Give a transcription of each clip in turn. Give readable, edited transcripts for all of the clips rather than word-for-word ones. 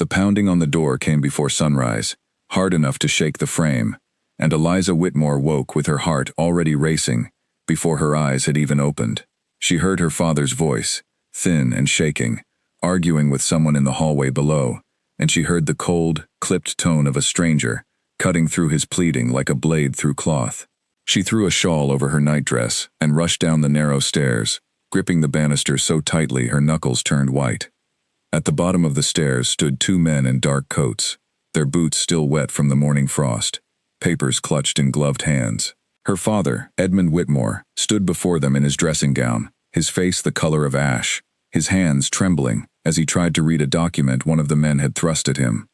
The pounding on the door came before sunrise, hard enough to shake the frame, and Eliza Whitmore woke with her heart already racing before her eyes had even opened. She heard her father's voice, thin and shaking, arguing with someone in the hallway below, and she heard the cold, clipped tone of a stranger, cutting through his pleading like a blade through cloth. She threw a shawl over her nightdress and rushed down the narrow stairs, gripping the banister so tightly her knuckles turned white. At the bottom of the stairs stood two men in dark coats, their boots still wet from the morning frost, papers clutched in gloved hands. Her father, Edmund Whitmore, stood before them in his dressing gown, his face the color of ash, his hands trembling as he tried to read a document one of the men had thrust at him.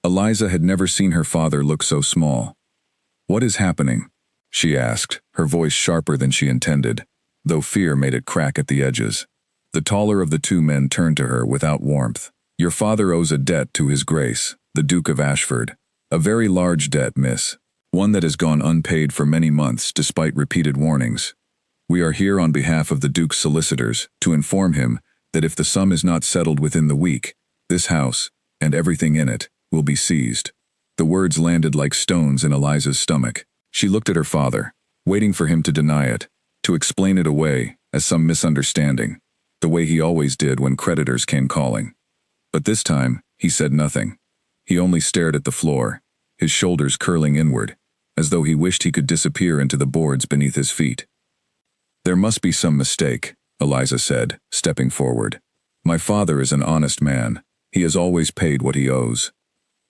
Eliza had never seen her father look so small. "What is happening?" she asked, her voice sharper than she intended, though fear made it crack at the edges. The taller of the two men turned to her without warmth. "Your father owes a debt to His Grace, the Duke of Ashford. A very large debt, miss. One that has gone unpaid for many months despite repeated warnings. We are here on behalf of the Duke's solicitors to inform him that if the sum is not settled within the week, this house, and everything in it, will be seized." The words landed like stones in Eliza's stomach. She looked at her father, waiting for him to deny it, to explain it away as some misunderstanding, the way he always did when creditors came calling. But this time, he said nothing. He only stared at the floor, his shoulders curling inward, as though he wished he could disappear into the boards beneath his feet. "There must be some mistake," Eliza said, stepping forward. "My father is an honest man. He has always paid what he owes."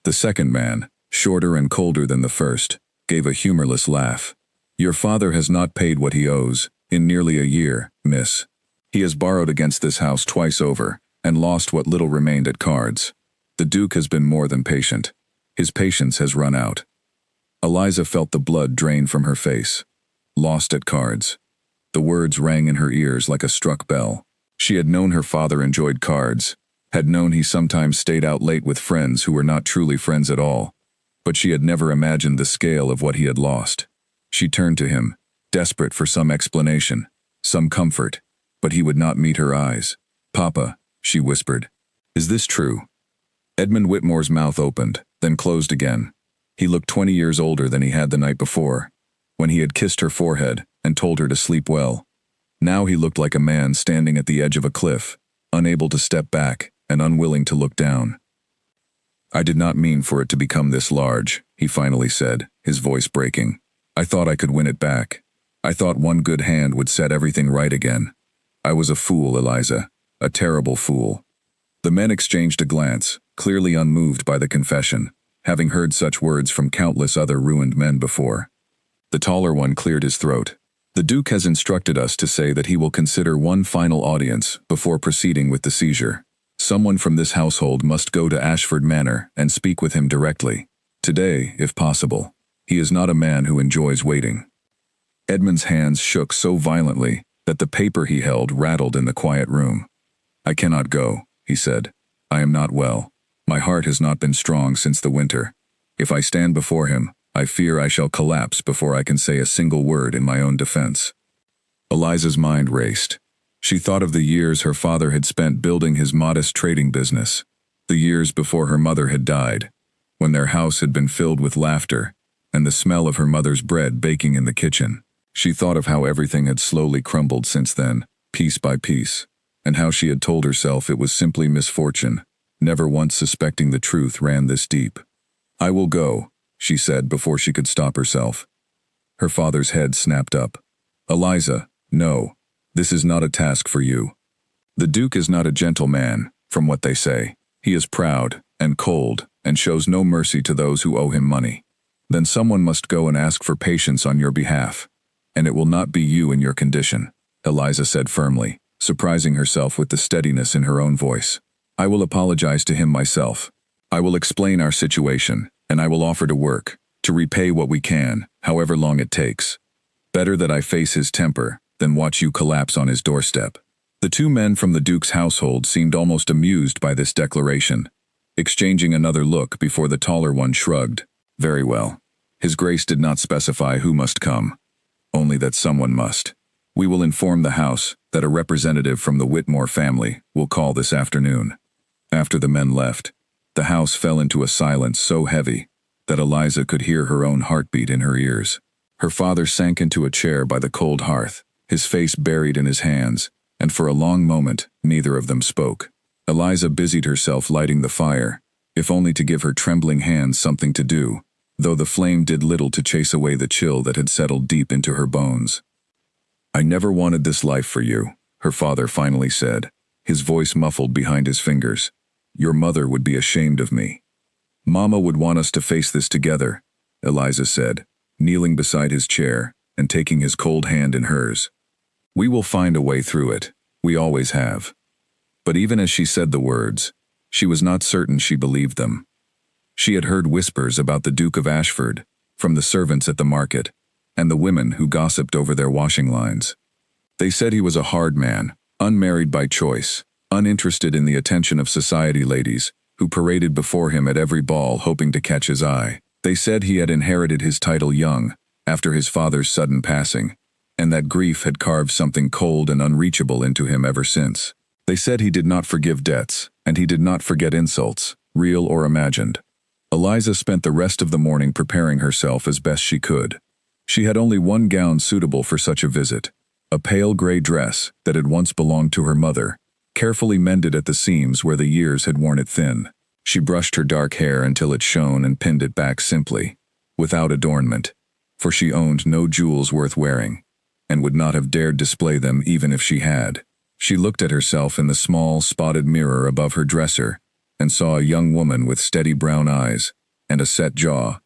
The second man, shorter and colder than the first, gave a humorless laugh. "Your father has not paid what he owes in nearly a year, miss. He has borrowed against this house twice over and lost what little remained at cards. The Duke has been more than patient. His patience has run out." Eliza felt the blood drain from her face. Lost at cards. The words rang in her ears like a struck bell. She had known her father enjoyed cards, had known he sometimes stayed out late with friends who were not truly friends at all, but she had never imagined the scale of what he had lost. She turned to him, desperate for some explanation, some comfort, but he would not meet her eyes. "Papa," she whispered, "is this true?" Edmund Whitmore's mouth opened, then closed again. He looked 20 years older than he had the night before, when he had kissed her forehead and told her to sleep well. Now he looked like a man standing at the edge of a cliff, unable to step back and unwilling to look down. "I did not mean for it to become this large," he finally said, his voice breaking. "I thought I could win it back. I thought one good hand would set everything right again. I was a fool, Eliza, a terrible fool." The men exchanged a glance, clearly unmoved by the confession, having heard such words from countless other ruined men before. The taller one cleared his throat. "The Duke has instructed us to say that he will consider one final audience before proceeding with the seizure. Someone from this household must go to Ashford Manor and speak with him directly. Today, if possible. He is not a man who enjoys waiting." Edmund's hands shook so violently that the paper he held rattled in the quiet room. "I cannot go," he said. "I am not well. My heart has not been strong since the winter. If I stand before him, I fear I shall collapse before I can say a single word in my own defense." Eliza's mind raced. She thought of the years her father had spent building his modest trading business, the years before her mother had died, when their house had been filled with laughter and the smell of her mother's bread baking in the kitchen. She thought of how everything had slowly crumbled since then, piece by piece, and how she had told herself it was simply misfortune, never once suspecting the truth ran this deep. "I will go," she said before she could stop herself. Her father's head snapped up. "Eliza, no, this is not a task for you. The Duke is not a gentle man, from what they say. He is proud and cold and shows no mercy to those who owe him money. Then someone must go and ask for patience on your behalf, and it will not be you in your condition," Eliza said firmly, surprising herself with the steadiness in her own voice. "I will apologize to him myself. I will explain our situation, and I will offer to work, to repay what we can, however long it takes. Better that I face his temper than watch you collapse on his doorstep." The two men from the Duke's household seemed almost amused by this declaration, exchanging another look before the taller one shrugged. "Very well. His Grace did not specify who must come, only that someone must. We will inform the House that a representative from the Whitmore family will call this afternoon." After the men left, The house fell into a silence so heavy that Eliza could hear her own heartbeat in her ears. Her father sank into a chair by the cold hearth, his face buried in his hands, and for a long moment neither of them spoke. Eliza busied herself lighting the fire, if only to give her trembling hands something to do, though the flame did little to chase away the chill that had settled deep into her bones. "I never wanted this life for you," her father finally said, his voice muffled behind his fingers. "Your mother would be ashamed of me." "Mama would want us to face this together," Eliza said, kneeling beside his chair and taking his cold hand in hers. "We will find a way through it. We always have." But even as she said the words, she was not certain she believed them. She had heard whispers about the Duke of Ashford, from the servants at the market, and the women who gossiped over their washing lines. They said he was a hard man, unmarried by choice, uninterested in the attention of society ladies, who paraded before him at every ball hoping to catch his eye. They said he had inherited his title young, after his father's sudden passing, and that grief had carved something cold and unreachable into him ever since. They said he did not forgive debts, and he did not forget insults, real or imagined. Eliza spent the rest of the morning preparing herself as best she could. She had only one gown suitable for such a visit, a pale gray dress that had once belonged to her mother, carefully mended at the seams where the years had worn it thin. She brushed her dark hair until it shone and pinned it back simply, without adornment, for she owned no jewels worth wearing, and would not have dared display them even if she had. She looked at herself in the small, spotted mirror above her dresser and saw a young woman with steady brown eyes and a set jaw,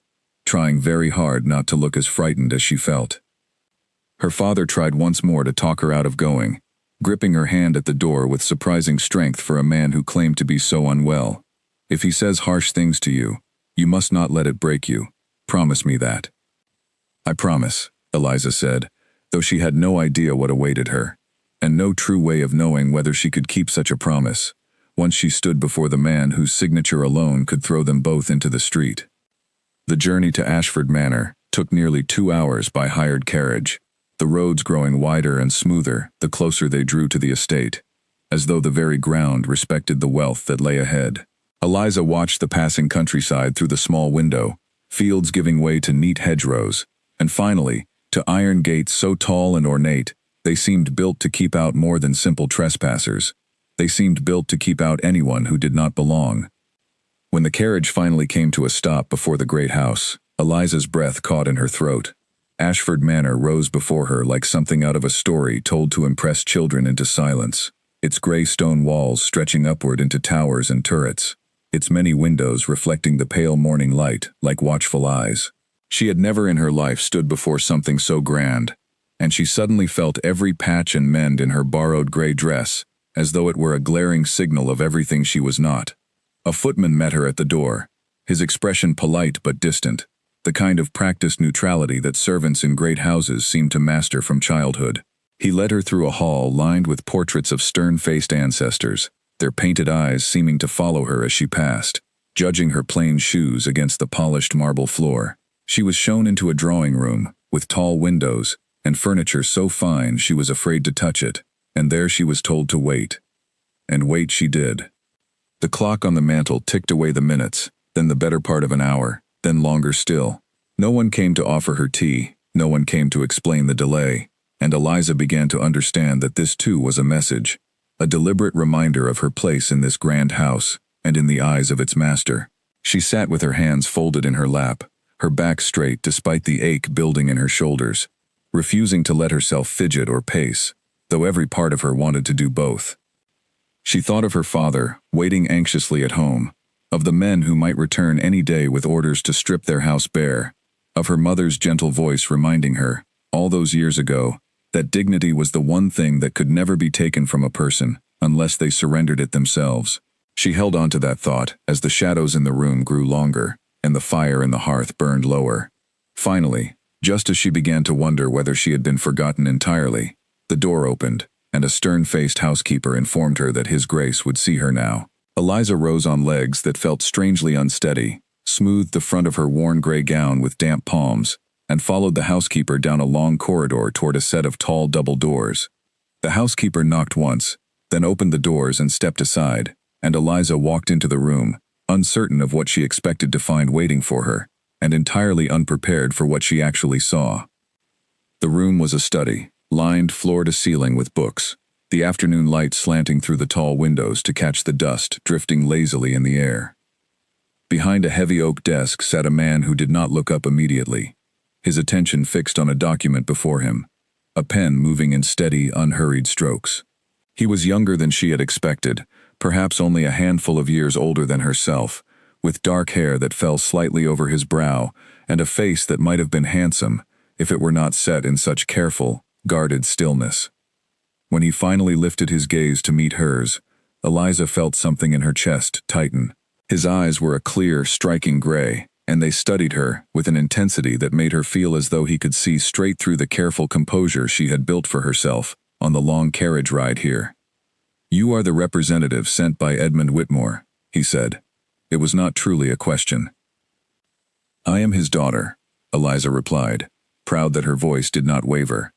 trying very hard not to look as frightened as she felt. Her father tried once more to talk her out of going, gripping her hand at the door with surprising strength for a man who claimed to be so unwell. "If he says harsh things to you, you must not let it break you. Promise me that." "I promise," Eliza said, though she had no idea what awaited her, and no true way of knowing whether she could keep such a promise, once she stood before the man whose signature alone could throw them both into the street. The journey to Ashford Manor took nearly 2 hours by hired carriage, the roads growing wider and smoother the closer they drew to the estate, as though the very ground respected the wealth that lay ahead. Eliza watched the passing countryside through the small window, fields giving way to neat hedgerows, and finally, to iron gates so tall and ornate, they seemed built to keep out more than simple trespassers. They seemed built to keep out anyone who did not belong. When the carriage finally came to a stop before the great house, Eliza's breath caught in her throat. Ashford Manor rose before her like something out of a story told to impress children into silence, its gray stone walls stretching upward into towers and turrets, its many windows reflecting the pale morning light like watchful eyes. She had never in her life stood before something so grand, and she suddenly felt every patch and mend in her borrowed gray dress, as though it were a glaring signal of everything she was not. A footman met her at the door, his expression polite but distant, the kind of practiced neutrality that servants in great houses seem to master from childhood. He led her through a hall lined with portraits of stern-faced ancestors, their painted eyes seeming to follow her as she passed, judging her plain shoes against the polished marble floor. She was shown into a drawing room, with tall windows, and furniture so fine she was afraid to touch it, and there she was told to wait. And wait she did. The clock on the mantel ticked away the minutes, then the better part of an hour, then longer still. No one came to offer her tea, no one came to explain the delay, and Eliza began to understand that this too was a message, a deliberate reminder of her place in this grand house, and in the eyes of its master. She sat with her hands folded in her lap, her back straight despite the ache building in her shoulders, refusing to let herself fidget or pace, though every part of her wanted to do both. She thought of her father, waiting anxiously at home, of the men who might return any day with orders to strip their house bare, of her mother's gentle voice reminding her, all those years ago, that dignity was the one thing that could never be taken from a person unless they surrendered it themselves. She held on to that thought as the shadows in the room grew longer and the fire in the hearth burned lower. Finally, just as she began to wonder whether she had been forgotten entirely, the door opened, and a stern-faced housekeeper informed her that His Grace would see her now. Eliza rose on legs that felt strangely unsteady, smoothed the front of her worn gray gown with damp palms, and followed the housekeeper down a long corridor toward a set of tall double doors. The housekeeper knocked once, then opened the doors and stepped aside, and Eliza walked into the room, uncertain of what she expected to find waiting for her, and entirely unprepared for what she actually saw. The room was a study, lined floor to ceiling with books, the afternoon light slanting through the tall windows to catch the dust drifting lazily in the air. Behind a heavy oak desk sat a man who did not look up immediately, his attention fixed on a document before him, a pen moving in steady, unhurried strokes. He was younger than she had expected, perhaps only a handful of years older than herself, with dark hair that fell slightly over his brow and a face that might have been handsome if it were not set in such careful, guarded stillness. When he finally lifted his gaze to meet hers, Eliza felt something in her chest tighten. His eyes were a clear, striking gray, and they studied her with an intensity that made her feel as though he could see straight through the careful composure she had built for herself on the long carriage ride here. "You are the representative sent by Edmund Whitmore," he said. It was not truly a question. "I am his daughter," Eliza replied, proud that her voice did not waver.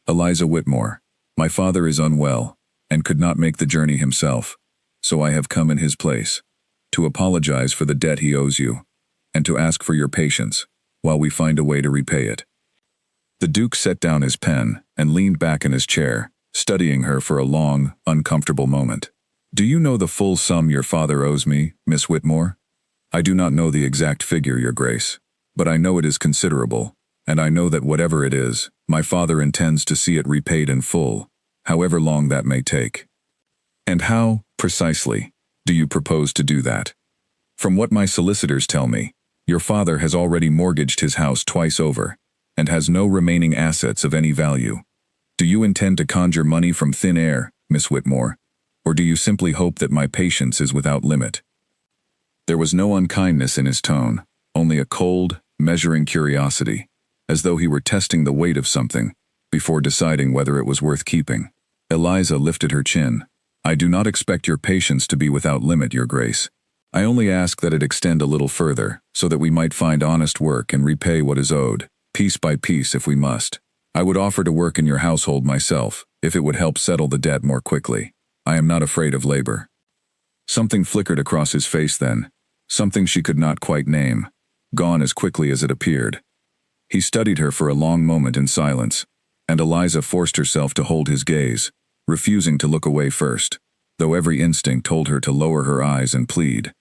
"Eliza Whitmore. My father is unwell, and could not make the journey himself, so I have come in his place, to apologize for the debt he owes you, and to ask for your patience, while we find a way to repay it." The Duke set down his pen and leaned back in his chair, studying her for a long, uncomfortable moment. "Do you know the full sum your father owes me, Miss Whitmore?" "I do not know the exact figure, Your Grace, but I know it is considerable, and I know that whatever it is, my father intends to see it repaid in full, however long that may take." "And how, precisely, do you propose to do that?" "From what my solicitors tell me, your father has already mortgaged his house twice over, and has no remaining assets of any value. Do you intend to conjure money from thin air, Miss Whitmore, or do you simply hope that my patience is without limit?" There was no unkindness in his tone, only a cold, measuring curiosity, as though he were testing the weight of something before deciding whether it was worth keeping. Eliza lifted her chin. "I do not expect your patience to be without limit, Your Grace. I only ask that it extend a little further, so that we might find honest work and repay what is owed, piece by piece if we must. I would offer to work in your household myself, if it would help settle the debt more quickly. I am not afraid of labor." Something flickered across his face then, something she could not quite name, gone as quickly as it appeared. He studied her for a long moment in silence, and Eliza forced herself to hold his gaze, refusing to look away first, though every instinct told her to lower her eyes and plead.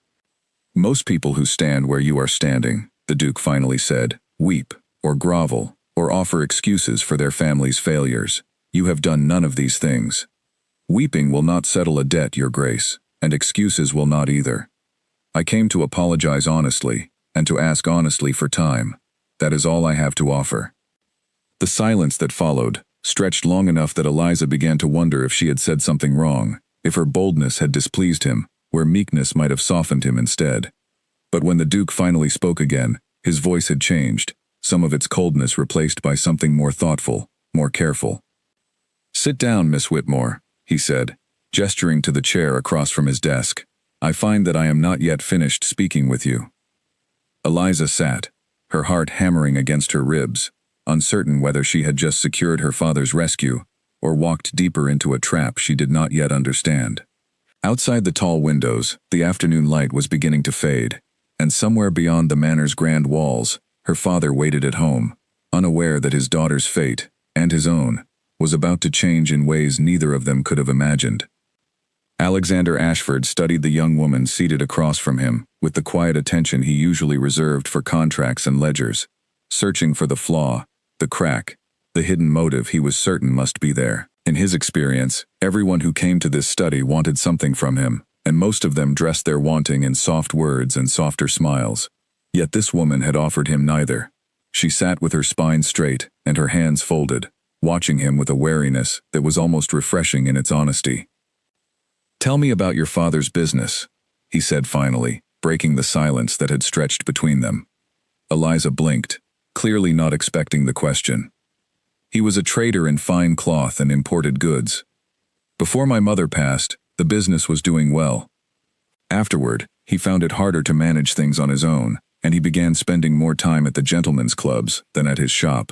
"Most people who stand where you are standing," the Duke finally said, "weep, or grovel, or offer excuses for their family's failures. You have done none of these things. Weeping will not settle a debt, Your Grace, and excuses will not either. I came to apologize honestly, and to ask honestly for time. That is all I have to offer." The silence that followed stretched long enough that Eliza began to wonder if she had said something wrong, if her boldness had displeased him, where meekness might have softened him instead. But when the Duke finally spoke again, his voice had changed, some of its coldness replaced by something more thoughtful, more careful. "Sit down, Miss Whitmore," he said, gesturing to the chair across from his desk. "I find that I am not yet finished speaking with you." Eliza sat, her heart hammering against her ribs, uncertain whether she had just secured her father's rescue or walked deeper into a trap she did not yet understand. Outside the tall windows, the afternoon light was beginning to fade, and somewhere beyond the manor's grand walls, her father waited at home, unaware that his daughter's fate, and his own, was about to change in ways neither of them could have imagined. Alexander Ashford studied the young woman seated across from him with the quiet attention he usually reserved for contracts and ledgers, searching for the flaw, the crack, the hidden motive he was certain must be there. In his experience, everyone who came to this study wanted something from him, and most of them dressed their wanting in soft words and softer smiles. Yet this woman had offered him neither. She sat with her spine straight and her hands folded, watching him with a wariness that was almost refreshing in its honesty. "Tell me about your father's business," he said finally, breaking the silence that had stretched between them. Eliza blinked, clearly not expecting the question. "He was a trader in fine cloth and imported goods. Before my mother passed, the business was doing well. Afterward, he found it harder to manage things on his own, and he began spending more time at the gentlemen's clubs than at his shop.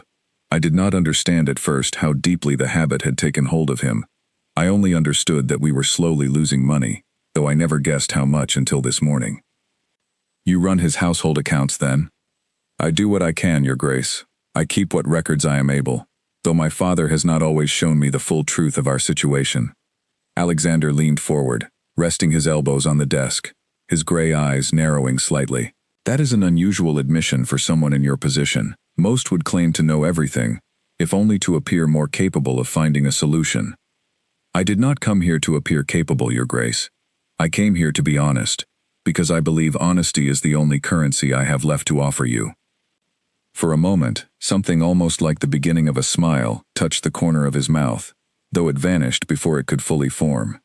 I did not understand at first how deeply the habit had taken hold of him. I only understood that we were slowly losing money, though I never guessed how much until this morning. You run his household accounts then? I do what I can, Your Grace. I keep what records I am able, though my father has not always shown me the full truth of our situation. Alexander leaned forward, resting his elbows on the desk, his gray eyes narrowing slightly. That is an unusual admission for someone in your position. Most would claim to know everything, if only to appear more capable of finding a solution. I did not come here to appear capable, Your Grace. I came here to be honest, because I believe honesty is the only currency I have left to offer you. For a moment, something almost like the beginning of a smile touched the corner of his mouth, though it vanished before it could fully form.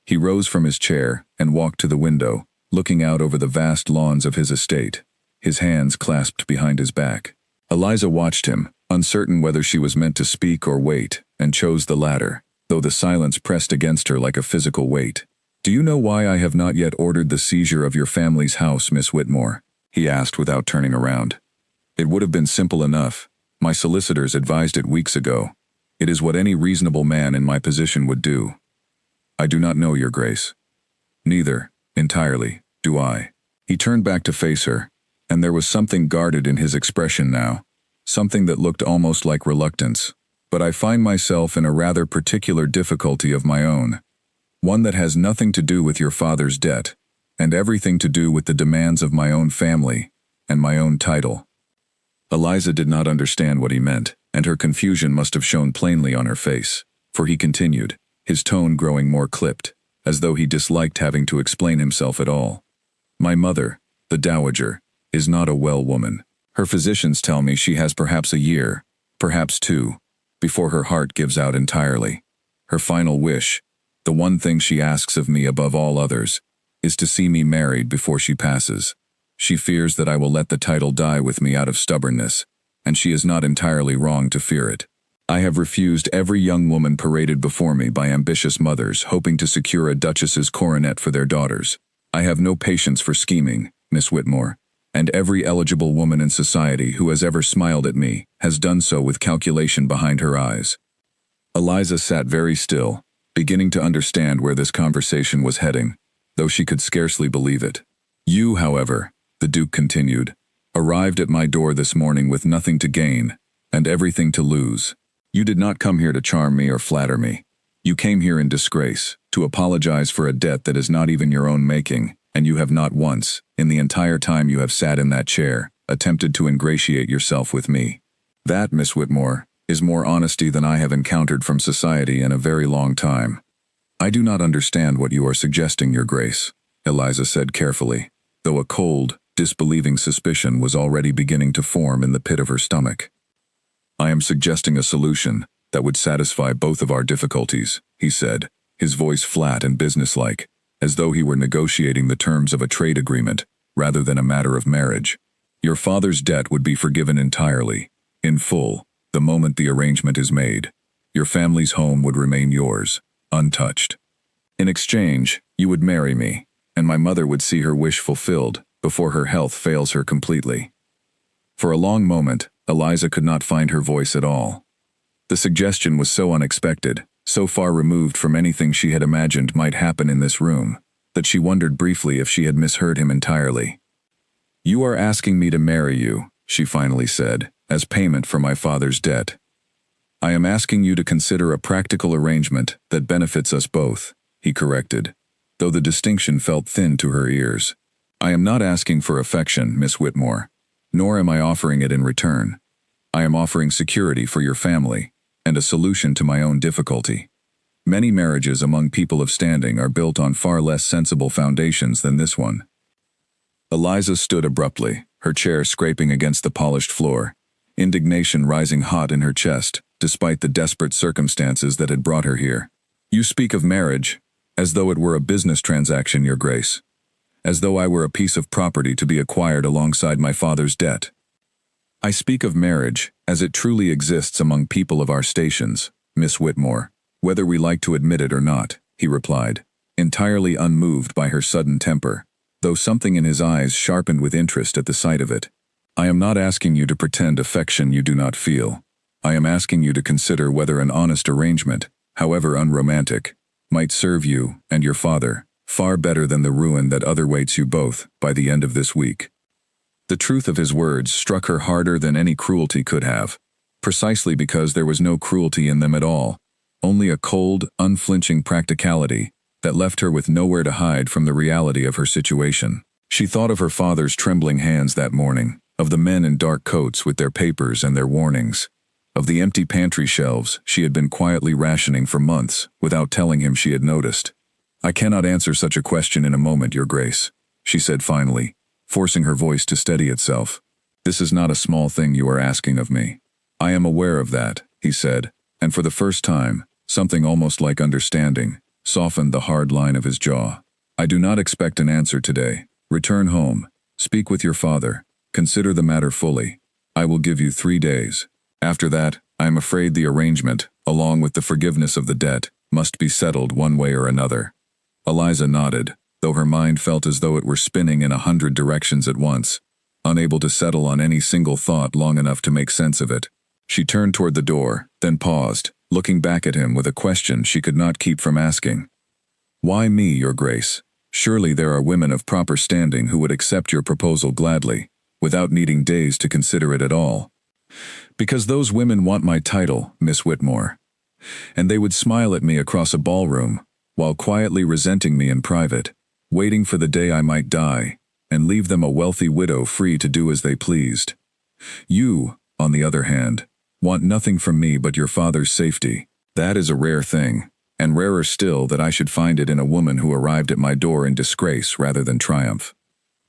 He rose from his chair and walked to the window, looking out over the vast lawns of his estate, his hands clasped behind his back. Eliza watched him, uncertain whether she was meant to speak or wait, and chose the latter, though the silence pressed against her like a physical weight. "Do you know why I have not yet ordered the seizure of your family's house, Miss Whitmore?" he asked without turning around. "It would have been simple enough. My solicitors advised it weeks ago. It is what any reasonable man in my position would do." "I do not know, Your Grace." "Neither, entirely, do I." He turned back to face her, and there was something guarded in his expression now, something that looked almost like reluctance. "But I find myself in a rather particular difficulty of my own, one that has nothing to do with your father's debt, and everything to do with the demands of my own family and my own title." Eliza did not understand what he meant, and her confusion must have shown plainly on her face, for he continued, his tone growing more clipped, as though he disliked having to explain himself at all. "My mother, the dowager, is not a well woman. Her physicians tell me she has perhaps a year, perhaps 2, before her heart gives out entirely. Her final wish, the one thing she asks of me above all others, is to see me married before she passes. She fears that I will let the title die with me out of stubbornness, and she is not entirely wrong to fear it. I have refused every young woman paraded before me by ambitious mothers hoping to secure a duchess's coronet for their daughters. I have no patience for scheming, Miss Whitmore, and every eligible woman in society who has ever smiled at me has done so with calculation behind her eyes." Eliza sat very still, beginning to understand where this conversation was heading, though she could scarcely believe it. "You, however," the Duke continued, "arrived at my door this morning with nothing to gain, and everything to lose. You did not come here to charm me or flatter me. You came here in disgrace, to apologize for a debt that is not even your own making, and you have not once, in the entire time you have sat in that chair, attempted to ingratiate yourself with me. That, Miss Whitmore, is more honesty than I have encountered from society in a very long time." "I do not understand what you are suggesting, Your Grace," Eliza said carefully, though a cold, disbelieving suspicion was already beginning to form in the pit of her stomach. "I am suggesting a solution that would satisfy both of our difficulties," he said, his voice flat and businesslike, as though he were negotiating the terms of a trade agreement rather than a matter of marriage. "Your father's debt would be forgiven entirely, in full, the moment the arrangement is made. Your family's home would remain yours, untouched. In exchange, you would marry me, and my mother would see her wish fulfilled before her health fails her completely." For a long moment, Eliza could not find her voice at all. The suggestion was so unexpected, so far removed from anything she had imagined might happen in this room, that she wondered briefly if she had misheard him entirely. "You are asking me to marry you," she finally said, "as payment for my father's debt. I am asking you to consider a practical arrangement that benefits us both," he corrected, though the distinction felt thin to her ears. "I am not asking for affection, Miss Whitmore, nor am I offering it in return. I am offering security for your family, and a solution to my own difficulty. Many marriages among people of standing are built on far less sensible foundations than this one." Eliza stood abruptly, her chair scraping against the polished floor, indignation rising hot in her chest, despite the desperate circumstances that had brought her here. "You speak of marriage, as though it were a business transaction, Your Grace. As though I were a piece of property to be acquired alongside my father's debt. I speak of marriage as it truly exists among people of our stations, Miss Whitmore, whether we like to admit it or not," he replied, entirely unmoved by her sudden temper, though something in his eyes sharpened with interest at the sight of it. "I am not asking you to pretend affection you do not feel. I am asking you to consider whether an honest arrangement, however unromantic, might serve you and your father Far better than the ruin that other waits you both by the end of this week. The truth of his words struck her harder than any cruelty could have, precisely because there was no cruelty in them at all, only a cold, unflinching practicality that left her with nowhere to hide from the reality of her situation. She thought of her father's trembling hands that morning, of the men in dark coats with their papers and their warnings, of the empty pantry shelves she had been quietly rationing for months without telling him she had noticed. "I cannot answer such a question in a moment, Your Grace," she said finally, forcing her voice to steady itself. "This is not a small thing you are asking of me." "I am aware of that," he said, and for the first time, something almost like understanding softened the hard line of his jaw. "I do not expect an answer today. Return home, speak with your father, consider the matter fully. I will give you 3 days. After that, I am afraid the arrangement, along with the forgiveness of the debt, must be settled one way or another." Eliza nodded, though her mind felt as though it were spinning in 100 directions at once, unable to settle on any single thought long enough to make sense of it. She turned toward the door, then paused, looking back at him with a question she could not keep from asking. "Why me, Your Grace? Surely there are women of proper standing who would accept your proposal gladly, without needing days to consider it at all." "Because those women want my title, Miss Whitmore. And they would smile at me across a ballroom, while quietly resenting me in private, waiting for the day I might die, and leave them a wealthy widow free to do as they pleased. You, on the other hand, want nothing from me but your father's safety. That is a rare thing, and rarer still that I should find it in a woman who arrived at my door in disgrace rather than triumph."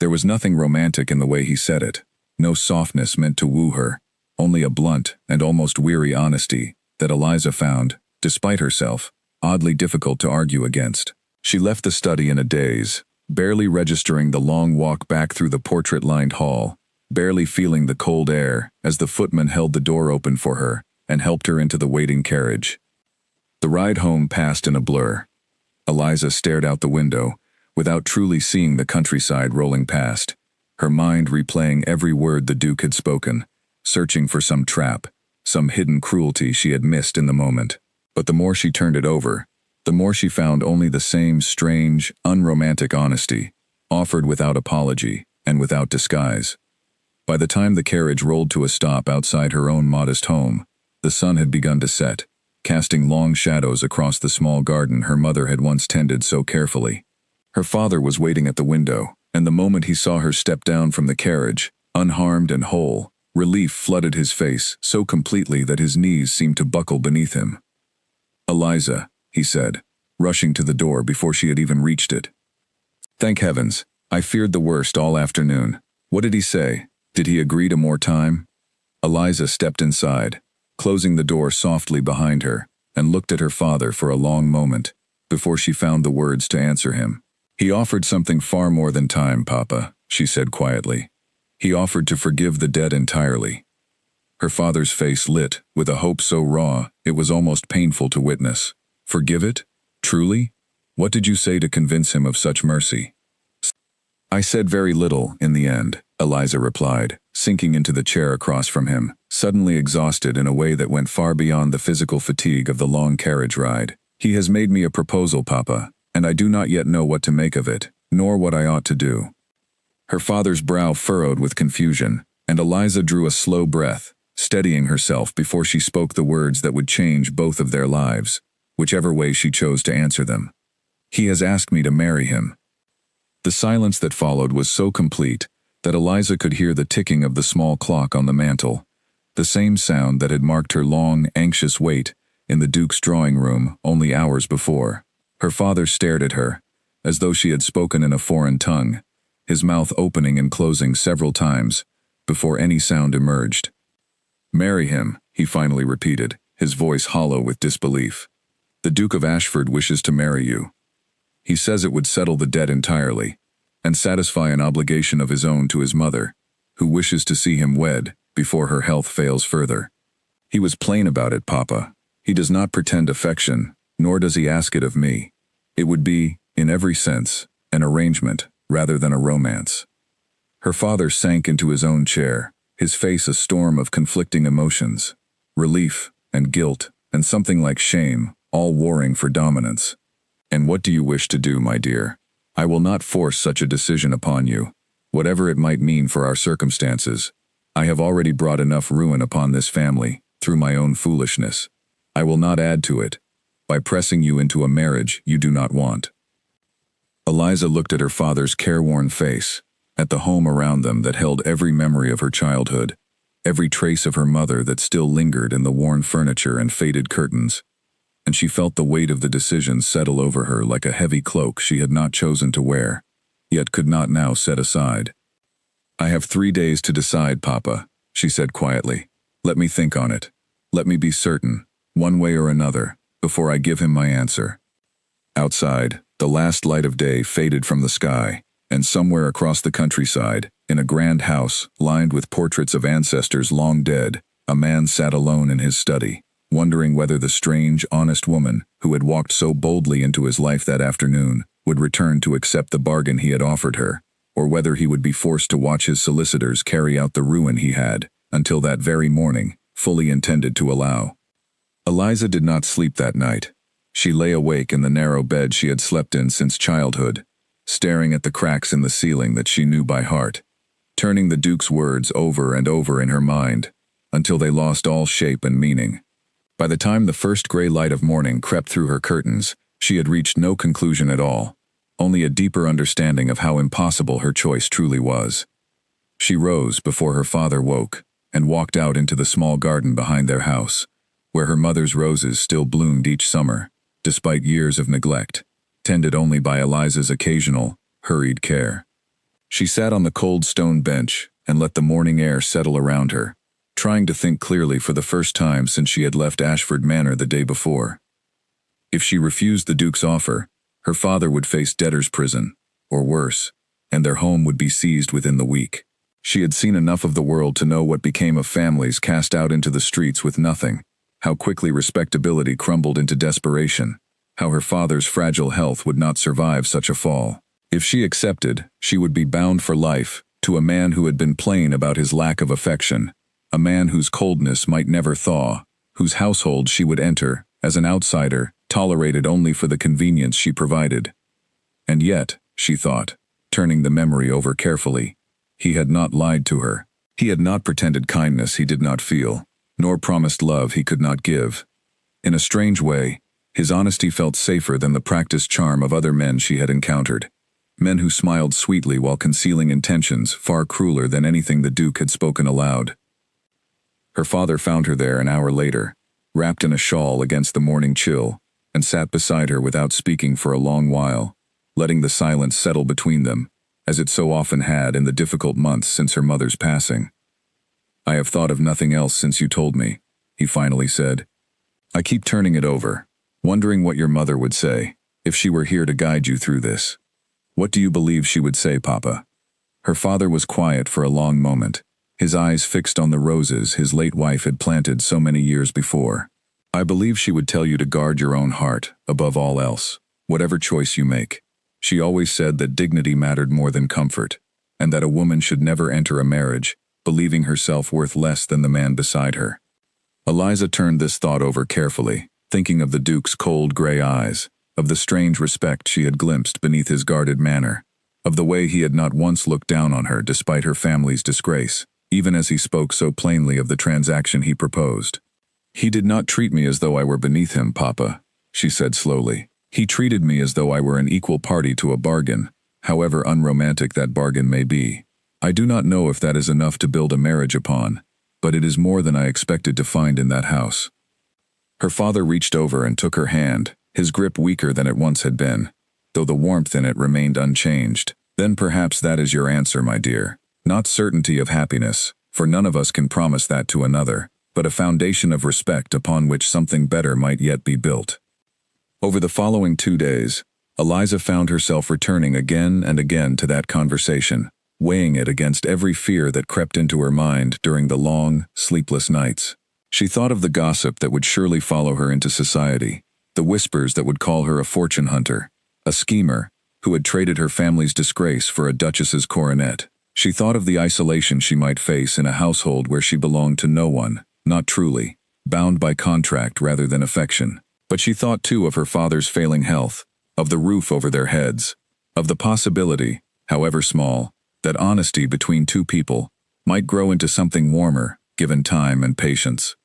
There was nothing romantic in the way he said it, no softness meant to woo her, only a blunt and almost weary honesty that Eliza found, despite herself, oddly difficult to argue against. She left the study in a daze, barely registering the long walk back through the portrait-lined hall, barely feeling the cold air as the footman held the door open for her and helped her into the waiting carriage. The ride home passed in a blur. Eliza stared out the window, without truly seeing the countryside rolling past, her mind replaying every word the Duke had spoken, searching for some trap, some hidden cruelty she had missed in the moment. But the more she turned it over, the more she found only the same strange, unromantic honesty, offered without apology and without disguise. By the time the carriage rolled to a stop outside her own modest home, the sun had begun to set, casting long shadows across the small garden her mother had once tended so carefully. Her father was waiting at the window, and the moment he saw her step down from the carriage, unharmed and whole, relief flooded his face so completely that his knees seemed to buckle beneath him. "Eliza," he said, rushing to the door before she had even reached it. "Thank heavens, I feared the worst all afternoon. What did he say? Did he agree to more time?" Eliza stepped inside, closing the door softly behind her, and looked at her father for a long moment, before she found the words to answer him. "He offered something far more than time, Papa," she said quietly. "He offered to forgive the debt entirely." Her father's face lit with a hope so raw it was almost painful to witness. "Forgive it? Truly? What did you say to convince him of such mercy?" "I said very little, in the end," Eliza replied, sinking into the chair across from him, suddenly exhausted in a way that went far beyond the physical fatigue of the long carriage ride. "He has made me a proposal, Papa, and I do not yet know what to make of it, nor what I ought to do." Her father's brow furrowed with confusion, and Eliza drew a slow breath, steadying herself before she spoke the words that would change both of their lives, whichever way she chose to answer them. "He has asked me to marry him." The silence that followed was so complete that Eliza could hear the ticking of the small clock on the mantel, the same sound that had marked her long, anxious wait in the Duke's drawing room only hours before. Her father stared at her, as though she had spoken in a foreign tongue, his mouth opening and closing several times before any sound emerged. "Marry him," he finally repeated, his voice hollow with disbelief. "The Duke of Ashford wishes to marry you. He says it would settle the debt entirely, and satisfy an obligation of his own to his mother, who wishes to see him wed before her health fails further. He was plain about it, Papa. He does not pretend affection, nor does he ask it of me. It would be, in every sense, an arrangement rather than a romance." Her father sank into his own chair, his face a storm of conflicting emotions, relief and guilt and something like shame, all warring for dominance. "And what do you wish to do, my dear?" I will not force such a decision upon you, whatever it might mean for our circumstances. I have already brought enough ruin upon this family, through my own foolishness. I will not add to it, by pressing you into a marriage you do not want." Eliza looked at her father's careworn face, at the home around them that held every memory of her childhood, every trace of her mother that still lingered in the worn furniture and faded curtains, and she felt the weight of the decision settle over her like a heavy cloak she had not chosen to wear, yet could not now set aside. "I have 3 days to decide, Papa," she said quietly. "Let me think on it. Let me be certain, one way or another, before I give him my answer." Outside, the last light of day faded from the sky, and somewhere across the countryside, in a grand house lined with portraits of ancestors long dead, a man sat alone in his study, wondering whether the strange, honest woman who had walked so boldly into his life that afternoon would return to accept the bargain he had offered her, or whether he would be forced to watch his solicitors carry out the ruin he had, until that very morning, fully intended to allow. Eliza did not sleep that night. She lay awake in the narrow bed she had slept in since childhood, staring at the cracks in the ceiling that she knew by heart, turning the Duke's words over and over in her mind, until they lost all shape and meaning. By the time the first gray light of morning crept through her curtains, she had reached no conclusion at all, only a deeper understanding of how impossible her choice truly was. She rose before her father woke, and walked out into the small garden behind their house, where her mother's roses still bloomed each summer, despite years of neglect, tended only by Eliza's occasional, hurried care. She sat on the cold stone bench and let the morning air settle around her, trying to think clearly for the first time since she had left Ashford Manor the day before. If she refused the Duke's offer, her father would face debtor's prison, or worse, and their home would be seized within the week. She had seen enough of the world to know what became of families cast out into the streets with nothing, how quickly respectability crumbled into desperation, how her father's fragile health would not survive such a fall. If she accepted, she would be bound for life to a man who had been plain about his lack of affection, a man whose coldness might never thaw, whose household she would enter, as an outsider, tolerated only for the convenience she provided. And yet, she thought, turning the memory over carefully, he had not lied to her. He had not pretended kindness he did not feel, nor promised love he could not give. In a strange way, his honesty felt safer than the practiced charm of other men she had encountered, men who smiled sweetly while concealing intentions far crueler than anything the Duke had spoken aloud. Her father found her there an hour later, wrapped in a shawl against the morning chill, and sat beside her without speaking for a long while, letting the silence settle between them, as it so often had in the difficult months since her mother's passing. "I have thought of nothing else since you told me," he finally said. "I keep turning it over, wondering what your mother would say, if she were here to guide you through this. What do you believe she would say, Papa?" Her father was quiet for a long moment, his eyes fixed on the roses his late wife had planted so many years before. "I believe she would tell you to guard your own heart, above all else, whatever choice you make. She always said that dignity mattered more than comfort, and that a woman should never enter a marriage, believing herself worth less than the man beside her." Eliza turned this thought over carefully, thinking of the Duke's cold gray eyes, of the strange respect she had glimpsed beneath his guarded manner, of the way he had not once looked down on her despite her family's disgrace, even as he spoke so plainly of the transaction he proposed. "He did not treat me as though I were beneath him, Papa," she said slowly. "He treated me as though I were an equal party to a bargain, however unromantic that bargain may be. I do not know if that is enough to build a marriage upon, but it is more than I expected to find in that house." Her father reached over and took her hand, his grip weaker than it once had been, though the warmth in it remained unchanged. "Then perhaps that is your answer, my dear. Not certainty of happiness, for none of us can promise that to another, but a foundation of respect upon which something better might yet be built." Over the following 2 days, Eliza found herself returning again and again to that conversation, weighing it against every fear that crept into her mind during the long, sleepless nights. She thought of the gossip that would surely follow her into society, the whispers that would call her a fortune hunter, a schemer, who had traded her family's disgrace for a duchess's coronet. She thought of the isolation she might face in a household where she belonged to no one, not truly, bound by contract rather than affection. But she thought too of her father's failing health, of the roof over their heads, of the possibility, however small, that honesty between two people might grow into something warmer, given time and patience.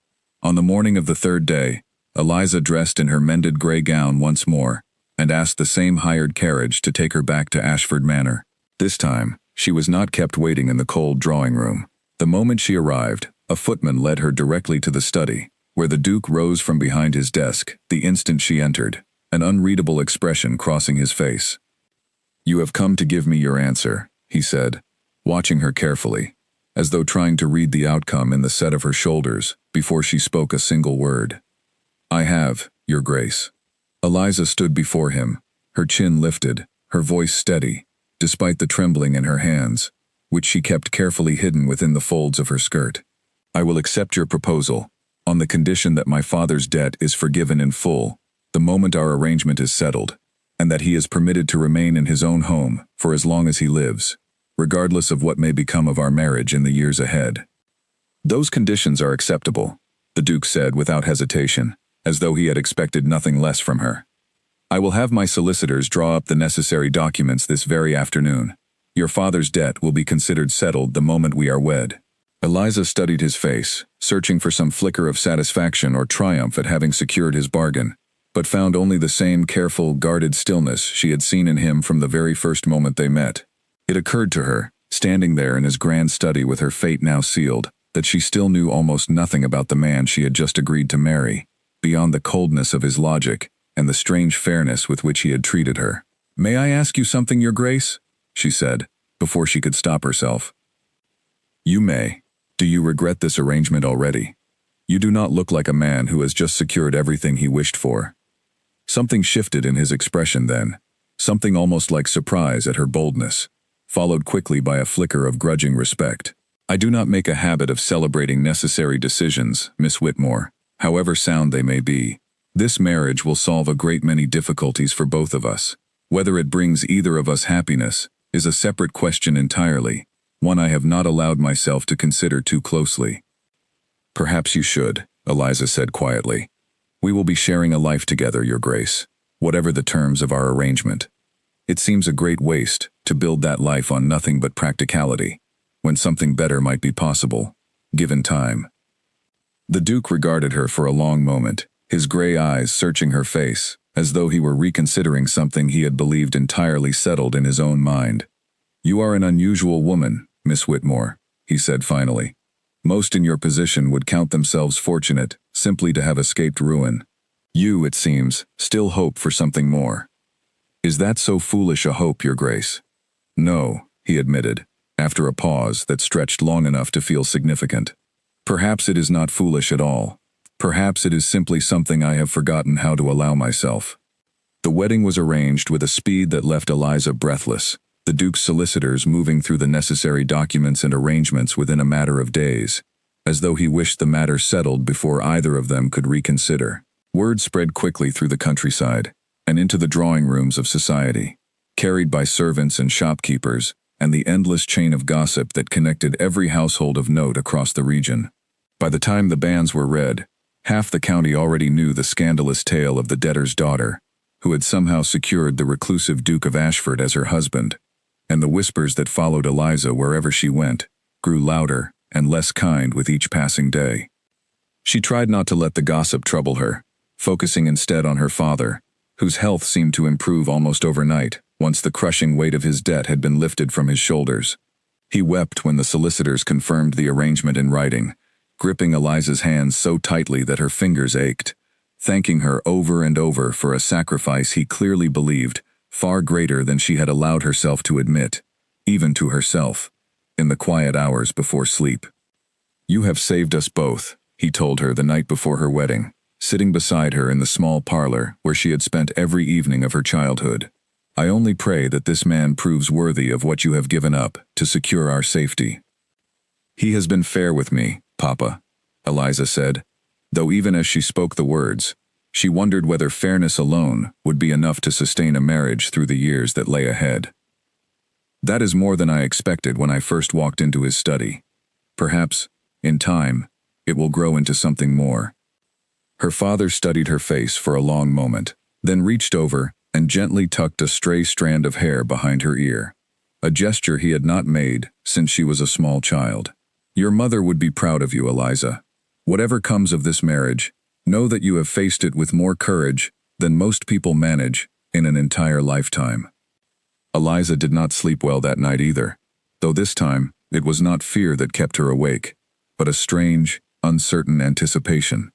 On the morning of the third day, Eliza dressed in her mended gray gown once more, and asked the same hired carriage to take her back to Ashford Manor. This time, she was not kept waiting in the cold drawing room. The moment she arrived, a footman led her directly to the study, where the Duke rose from behind his desk the instant she entered, an unreadable expression crossing his face. "You have come to give me your answer," he said, watching her carefully, as though trying to read the outcome in the set of her shoulders before she spoke a single word. "I have, Your Grace." Eliza stood before him, her chin lifted, her voice steady, despite the trembling in her hands, which she kept carefully hidden within the folds of her skirt. "I will accept your proposal, on the condition that my father's debt is forgiven in full the moment our arrangement is settled, and that he is permitted to remain in his own home for as long as he lives, regardless of what may become of our marriage in the years ahead." "Those conditions are acceptable," the Duke said without hesitation, as though he had expected nothing less from her. "I will have my solicitors draw up the necessary documents this very afternoon. Your father's debt will be considered settled the moment we are wed." Eliza studied his face, searching for some flicker of satisfaction or triumph at having secured his bargain, but found only the same careful, guarded stillness she had seen in him from the very first moment they met. It occurred to her, standing there in his grand study with her fate now sealed, that she still knew almost nothing about the man she had just agreed to marry, beyond the coldness of his logic and the strange fairness with which he had treated her. "May I ask you something, Your Grace?" she said, before she could stop herself. "You may. Do you regret this arrangement already? You do not look like a man who has just secured everything he wished for." Something shifted in his expression then, something almost like surprise at her boldness, followed quickly by a flicker of grudging respect. "I do not make a habit of celebrating necessary decisions, Miss Whitmore, however sound they may be. This marriage will solve a great many difficulties for both of us. Whether it brings either of us happiness is a separate question entirely, one I have not allowed myself to consider too closely." "Perhaps you should," Eliza said quietly. "We will be sharing a life together, Your Grace, whatever the terms of our arrangement. It seems a great waste to build that life on nothing but practicality, when something better might be possible, given time." The Duke regarded her for a long moment, his gray eyes searching her face, as though he were reconsidering something he had believed entirely settled in his own mind. "You are an unusual woman, Miss Whitmore," he said finally. "Most in your position would count themselves fortunate simply to have escaped ruin. You, it seems, still hope for something more. Is that so foolish a hope, Your Grace?" "No," he admitted, after a pause that stretched long enough to feel significant. "Perhaps it is not foolish at all. Perhaps it is simply something I have forgotten how to allow myself." The wedding was arranged with a speed that left Eliza breathless, the Duke's solicitors moving through the necessary documents and arrangements within a matter of days, as though he wished the matter settled before either of them could reconsider. Word spread quickly through the countryside, and into the drawing rooms of society, carried by servants and shopkeepers, and the endless chain of gossip that connected every household of note across the region. By the time the banns were read, half the county already knew the scandalous tale of the debtor's daughter, who had somehow secured the reclusive Duke of Ashford as her husband, and the whispers that followed Eliza wherever she went grew louder and less kind with each passing day. She tried not to let the gossip trouble her, focusing instead on her father, whose health seemed to improve almost overnight once the crushing weight of his debt had been lifted from his shoulders. He wept when the solicitors confirmed the arrangement in writing, gripping Eliza's hands so tightly that her fingers ached, thanking her over and over for a sacrifice he clearly believed far greater than she had allowed herself to admit, even to herself, in the quiet hours before sleep. "You have saved us both," he told her the night before her wedding, sitting beside her in the small parlor where she had spent every evening of her childhood. "I only pray that this man proves worthy of what you have given up to secure our safety." "He has been fair with me, Papa," Eliza said, though even as she spoke the words, she wondered whether fairness alone would be enough to sustain a marriage through the years that lay ahead. "That is more than I expected when I first walked into his study. Perhaps, in time, it will grow into something more." Her father studied her face for a long moment, then reached over and gently tucked a stray strand of hair behind her ear, a gesture he had not made since she was a small child. "Your mother would be proud of you, Eliza. Whatever comes of this marriage, know that you have faced it with more courage than most people manage in an entire lifetime." Eliza did not sleep well that night either, though this time it was not fear that kept her awake, but a strange, uncertain anticipation,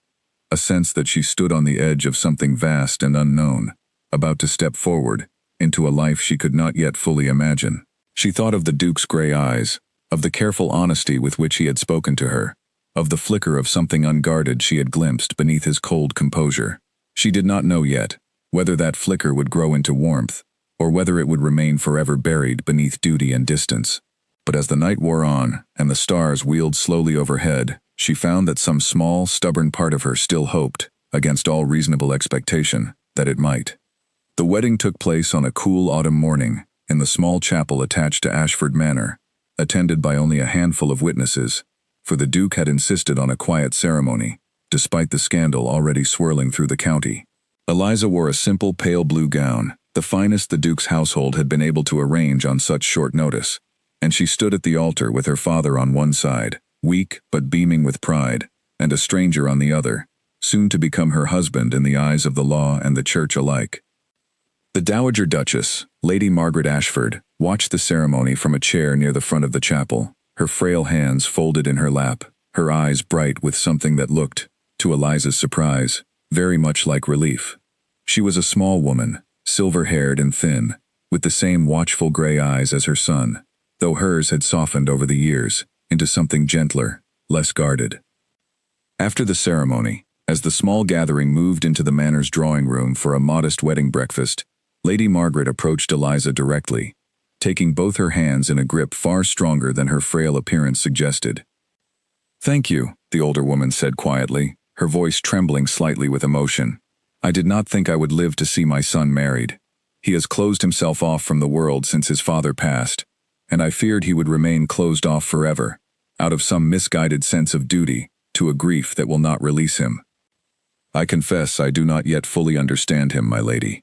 a sense that she stood on the edge of something vast and unknown, about to step forward into a life she could not yet fully imagine. She thought of the Duke's gray eyes, of the careful honesty with which he had spoken to her, of the flicker of something unguarded she had glimpsed beneath his cold composure. She did not know yet whether that flicker would grow into warmth, or whether it would remain forever buried beneath duty and distance. But as the night wore on and the stars wheeled slowly overhead, she found that some small, stubborn part of her still hoped, against all reasonable expectation, that it might. The wedding took place on a cool autumn morning in the small chapel attached to Ashford Manor, attended by only a handful of witnesses, for the Duke had insisted on a quiet ceremony, despite the scandal already swirling through the county. Eliza wore a simple pale blue gown, the finest the Duke's household had been able to arrange on such short notice, and she stood at the altar with her father on one side, weak but beaming with pride, and a stranger on the other, soon to become her husband in the eyes of the law and the church alike. The Dowager Duchess, Lady Margaret Ashford, watched the ceremony from a chair near the front of the chapel, her frail hands folded in her lap, her eyes bright with something that looked, to Eliza's surprise, very much like relief. She was a small woman, silver-haired and thin, with the same watchful gray eyes as her son, though hers had softened over the years into something gentler, less guarded. After the ceremony, as the small gathering moved into the manor's drawing room for a modest wedding breakfast, Lady Margaret approached Eliza directly, taking both her hands in a grip far stronger than her frail appearance suggested. "Thank you," the older woman said quietly, her voice trembling slightly with emotion. "I did not think I would live to see my son married. He has closed himself off from the world since his father passed, and I feared he would remain closed off forever, out of some misguided sense of duty, to a grief that will not release him. I confess I do not yet fully understand him, my lady,"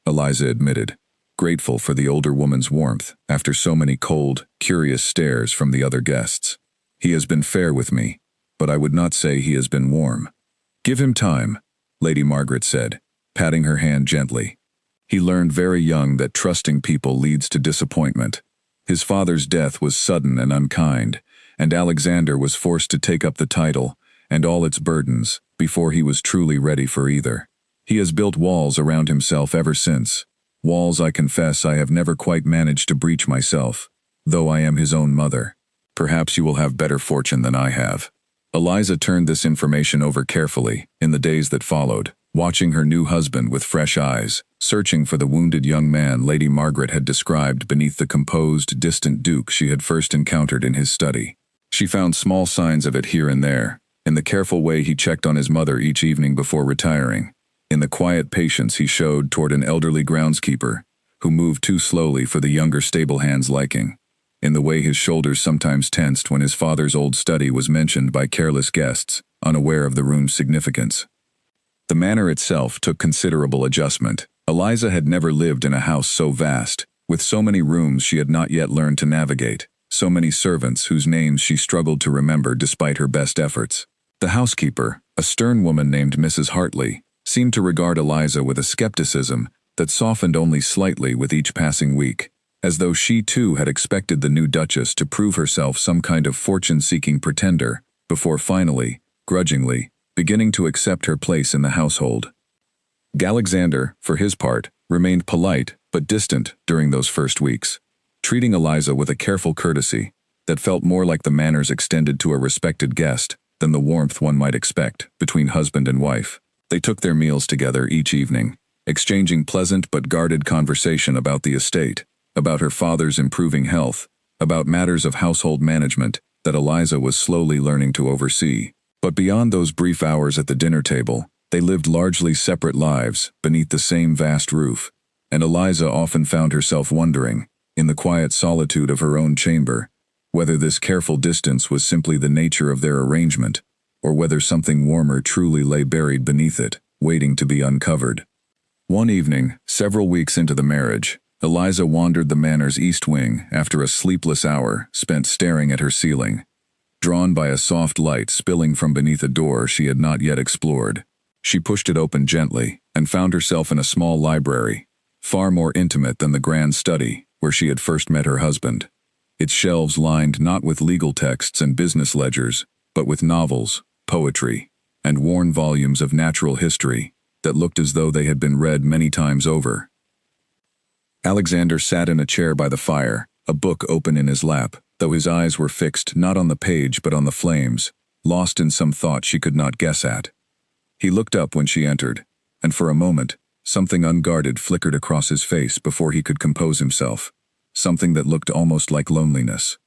Eliza admitted, grateful for the older woman's warmth after so many cold, curious stares from the other guests. "He has been fair with me, but I would not say he has been warm." "Give him time," Lady Margaret said, patting her hand gently. "He learned very young that trusting people leads to disappointment. His father's death was sudden and unkind, and Alexander was forced to take up the title and all its burdens before he was truly ready for either. He has built walls around himself ever since, walls I confess I have never quite managed to breach myself, though I am his own mother. Perhaps you will have better fortune than I have." Eliza turned this information over carefully in the days that followed, watching her new husband with fresh eyes, searching for the wounded young man Lady Margaret had described beneath the composed, distant Duke she had first encountered in his study. She found small signs of it here and there, in the careful way he checked on his mother each evening before retiring, in the quiet patience he showed toward an elderly groundskeeper who moved too slowly for the younger stable hand's liking, in the way his shoulders sometimes tensed when his father's old study was mentioned by careless guests, unaware of the room's significance. The manor itself took considerable adjustment. Eliza had never lived in a house so vast, with so many rooms she had not yet learned to navigate, so many servants whose names she struggled to remember despite her best efforts. The housekeeper, a stern woman named Mrs. Hartley, seemed to regard Eliza with a skepticism that softened only slightly with each passing week, as though she too had expected the new Duchess to prove herself some kind of fortune-seeking pretender, before finally, grudgingly, beginning to accept her place in the household. Alexander, for his part, remained polite but distant during those first weeks, treating Eliza with a careful courtesy that felt more like the manners extended to a respected guest than the warmth one might expect between husband and wife. They took their meals together each evening, exchanging pleasant but guarded conversation about the estate, about her father's improving health, about matters of household management that Eliza was slowly learning to oversee. But beyond those brief hours at the dinner table, they lived largely separate lives beneath the same vast roof, and Eliza often found herself wondering, in the quiet solitude of her own chamber, whether this careful distance was simply the nature of their arrangement, or whether something warmer truly lay buried beneath it, waiting to be uncovered. One evening, several weeks into the marriage, Eliza wandered the manor's east wing after a sleepless hour spent staring at her ceiling. Drawn by a soft light spilling from beneath a door she had not yet explored, she pushed it open gently and found herself in a small library, far more intimate than the grand study where she had first met her husband. Its shelves lined not with legal texts and business ledgers, but with novels, poetry, and worn volumes of natural history that looked as though they had been read many times over. Alexander sat in a chair by the fire, a book open in his lap, though his eyes were fixed not on the page but on the flames, lost in some thought she could not guess at. He looked up when she entered, and for a moment, something unguarded flickered across his face before he could compose himself, something that looked almost like loneliness.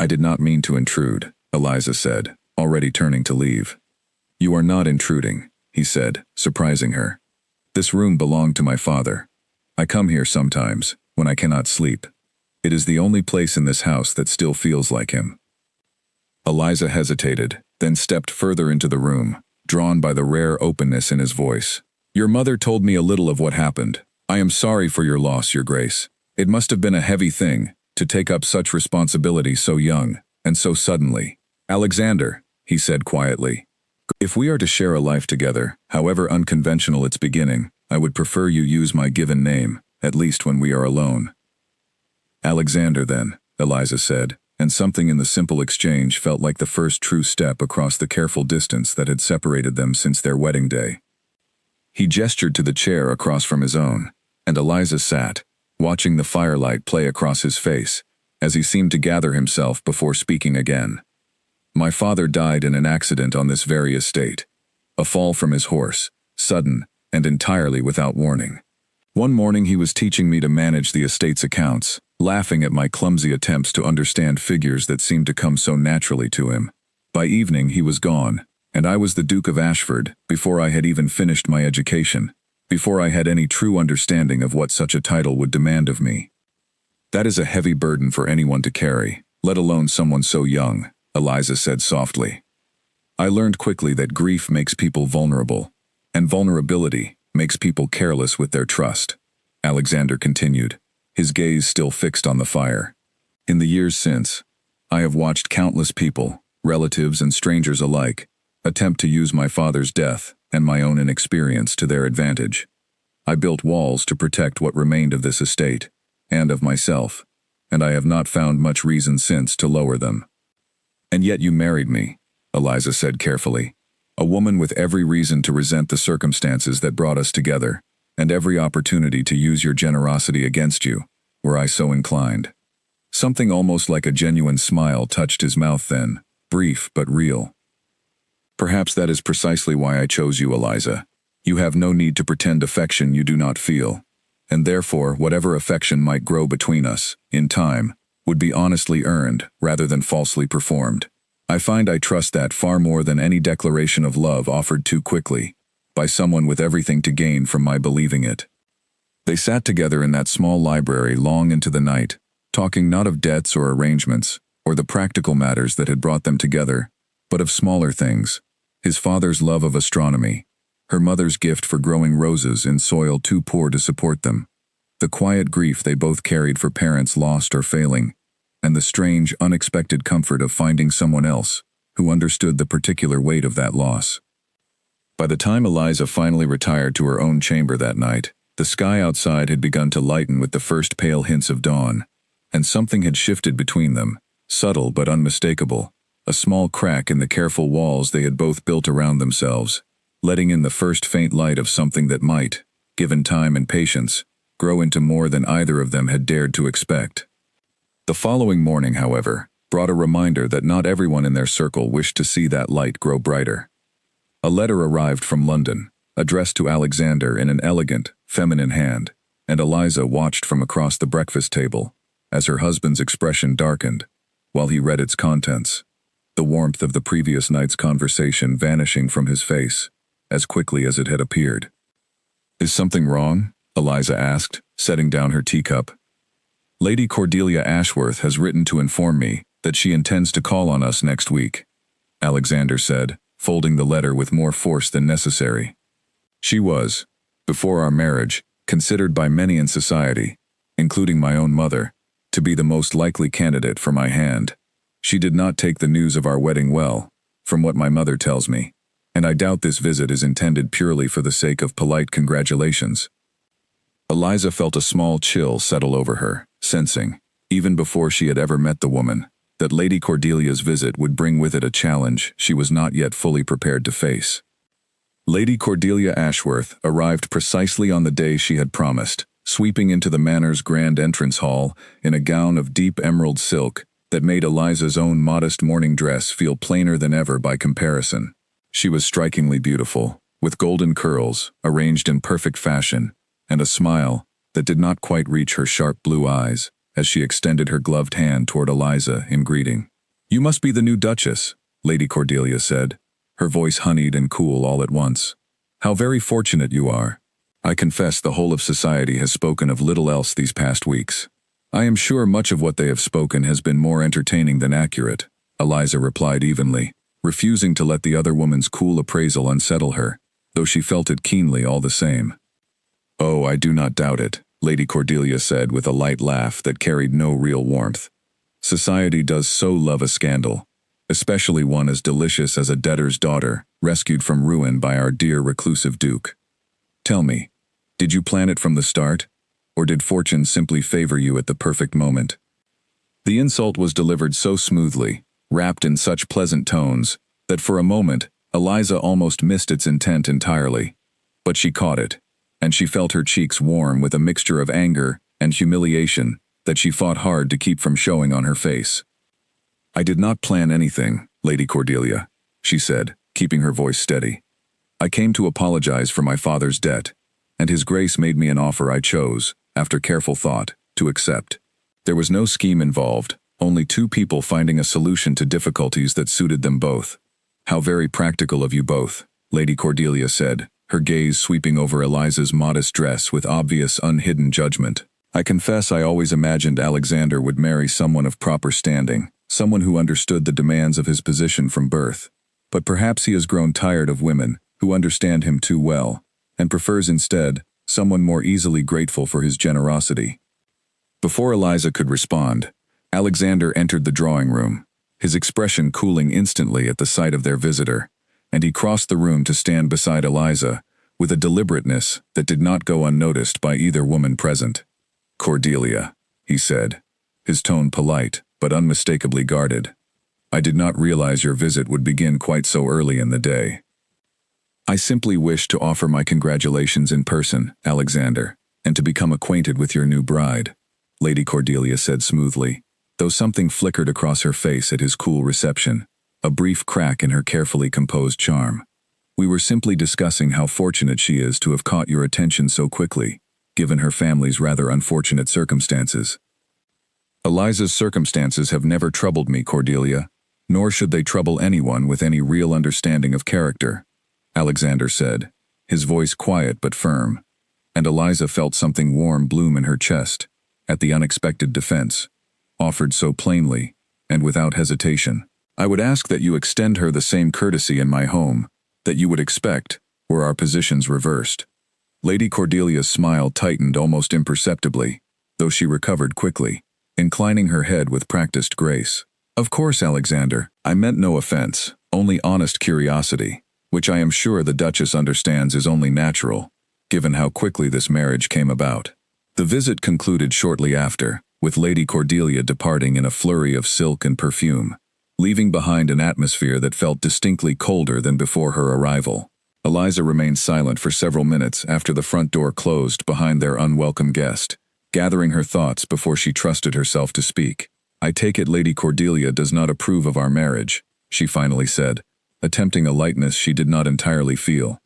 "I did not mean to intrude," Eliza said, already turning to leave. "You are not intruding," he said, surprising her. "This room belonged to my father. I come here sometimes, when I cannot sleep. It is the only place in this house that still feels like him." Eliza hesitated, then stepped further into the room, drawn by the rare openness in his voice. "Your mother told me a little of what happened. I am sorry for your loss, Your Grace. It must have been a heavy thing, to take up such responsibility so young, and so suddenly." "Alexander," he said quietly, "if we are to share a life together, however unconventional its beginning, I would prefer you use my given name, at least when we are alone." "Alexander, then," Eliza said, and something in the simple exchange felt like the first true step across the careful distance that had separated them since their wedding day. He gestured to the chair across from his own, and Eliza sat, watching the firelight play across his face, as he seemed to gather himself before speaking again. "My father died in an accident on this very estate. A fall from his horse, sudden, and entirely without warning. One morning he was teaching me to manage the estate's accounts, laughing at my clumsy attempts to understand figures that seemed to come so naturally to him. By evening he was gone, and I was the Duke of Ashford before I had even finished my education, before I had any true understanding of what such a title would demand of me. That is a heavy burden for anyone to carry, let alone someone so young," Eliza said softly. "I learned quickly that grief makes people vulnerable, and vulnerability makes people careless with their trust," Alexander continued, his gaze still fixed on the fire. "In the years since, I have watched countless people, relatives and strangers alike, attempt to use my father's death and my own inexperience to their advantage. I built walls to protect what remained of this estate, and of myself, and I have not found much reason since to lower them." "And yet you married me," Eliza said carefully, "a woman with every reason to resent the circumstances that brought us together, and every opportunity to use your generosity against you, were I so inclined." Something almost like a genuine smile touched his mouth then, brief but real. "Perhaps that is precisely why I chose you, Eliza. You have no need to pretend affection you do not feel, and therefore whatever affection might grow between us, in time, would be honestly earned rather than falsely performed. I find I trust that far more than any declaration of love offered too quickly, by someone with everything to gain from my believing it." They sat together in that small library long into the night, talking not of debts or arrangements, or the practical matters that had brought them together, but of smaller things: his father's love of astronomy, her mother's gift for growing roses in soil too poor to support them, the quiet grief they both carried for parents lost or failing, and the strange, unexpected comfort of finding someone else who understood the particular weight of that loss. By the time Eliza finally retired to her own chamber that night, the sky outside had begun to lighten with the first pale hints of dawn, and something had shifted between them, subtle but unmistakable, a small crack in the careful walls they had both built around themselves, letting in the first faint light of something that might, given time and patience, grow into more than either of them had dared to expect. The following morning, however, brought a reminder that not everyone in their circle wished to see that light grow brighter. A letter arrived from London, addressed to Alexander in an elegant, feminine hand, and Eliza watched from across the breakfast table, as her husband's expression darkened, while he read its contents, the warmth of the previous night's conversation vanishing from his face, as quickly as it had appeared. "Is something wrong?" Eliza asked, setting down her teacup. "Lady Cordelia Ashworth has written to inform me that she intends to call on us next week," Alexander said, folding the letter with more force than necessary. "She was," Before our marriage, considered by many in society, including my own mother, to be the most likely candidate for my hand. She did not take the news of our wedding well, from what my mother tells me, and I doubt this visit is intended purely for the sake of polite congratulations. Eliza felt a small chill settle over her, sensing, even before she had ever met the woman, that Lady Cordelia's visit would bring with it a challenge she was not yet fully prepared to face. Lady Cordelia Ashworth arrived precisely on the day she had promised, sweeping into the manor's grand entrance hall in a gown of deep emerald silk that made Eliza's own modest morning dress feel plainer than ever by comparison. She was strikingly beautiful, with golden curls arranged in perfect fashion, and a smile that did not quite reach her sharp blue eyes as she extended her gloved hand toward Eliza in greeting. "You must be the new Duchess," Lady Cordelia said, her voice honeyed and cool all at once. "How very fortunate you are. I confess the whole of society has spoken of little else these past weeks." "I am sure much of what they have spoken has been more entertaining than accurate," Eliza replied evenly, refusing to let the other woman's cool appraisal unsettle her, though she felt it keenly all the same. "Oh, I do not doubt it," Lady Cordelia said with a light laugh that carried no real warmth. "Society does so love a scandal, especially one as delicious as a debtor's daughter, rescued from ruin by our dear reclusive Duke. Tell me, did you plan it from the start, or did fortune simply favor you at the perfect moment?" The insult was delivered so smoothly, wrapped in such pleasant tones, that for a moment, Eliza almost missed its intent entirely. But she caught it, and she felt her cheeks warm with a mixture of anger and humiliation that she fought hard to keep from showing on her face. "I did not plan anything, Lady Cordelia," she said, keeping her voice steady. "I came to apologize for my father's debt, and His Grace made me an offer I chose, after careful thought, to accept. There was no scheme involved, only two people finding a solution to difficulties that suited them both." "How very practical of you both," Lady Cordelia said, her gaze sweeping over Eliza's modest dress with obvious unhidden judgment. "I confess I always imagined Alexander would marry someone of proper standing, someone who understood the demands of his position from birth. But perhaps he has grown tired of women who understand him too well, and prefers instead someone more easily grateful for his generosity." Before Eliza could respond, Alexander entered the drawing room, his expression cooling instantly at the sight of their visitor, and he crossed the room to stand beside Eliza, with a deliberateness that did not go unnoticed by either woman present. "Cordelia," he said, his tone polite but unmistakably guarded, "I did not realize your visit would begin quite so early in the day." "I simply wish to offer my congratulations in person, Alexander, and to become acquainted with your new bride," Lady Cordelia said smoothly, though something flickered across her face at his cool reception, a brief crack in her carefully composed charm. "We were simply discussing how fortunate she is to have caught your attention so quickly, given her family's rather unfortunate circumstances." "Eliza's circumstances have never troubled me, Cordelia, nor should they trouble anyone with any real understanding of character," Alexander said, his voice quiet but firm, and Eliza felt something warm bloom in her chest at the unexpected defense, offered so plainly and without hesitation. "I would ask that you extend her the same courtesy in my home that you would expect were our positions reversed." Lady Cordelia's smile tightened almost imperceptibly, though she recovered quickly, inclining her head with practiced grace. "Of course, Alexander, I meant no offense, only honest curiosity, which I am sure the Duchess understands is only natural, given how quickly this marriage came about." The visit concluded shortly after, with Lady Cordelia departing in a flurry of silk and perfume, leaving behind an atmosphere that felt distinctly colder than before her arrival. Eliza remained silent for several minutes after the front door closed behind their unwelcome guest, gathering her thoughts before she trusted herself to speak. "I take it Lady Cordelia does not approve of our marriage," she finally said, attempting a lightness she did not entirely feel.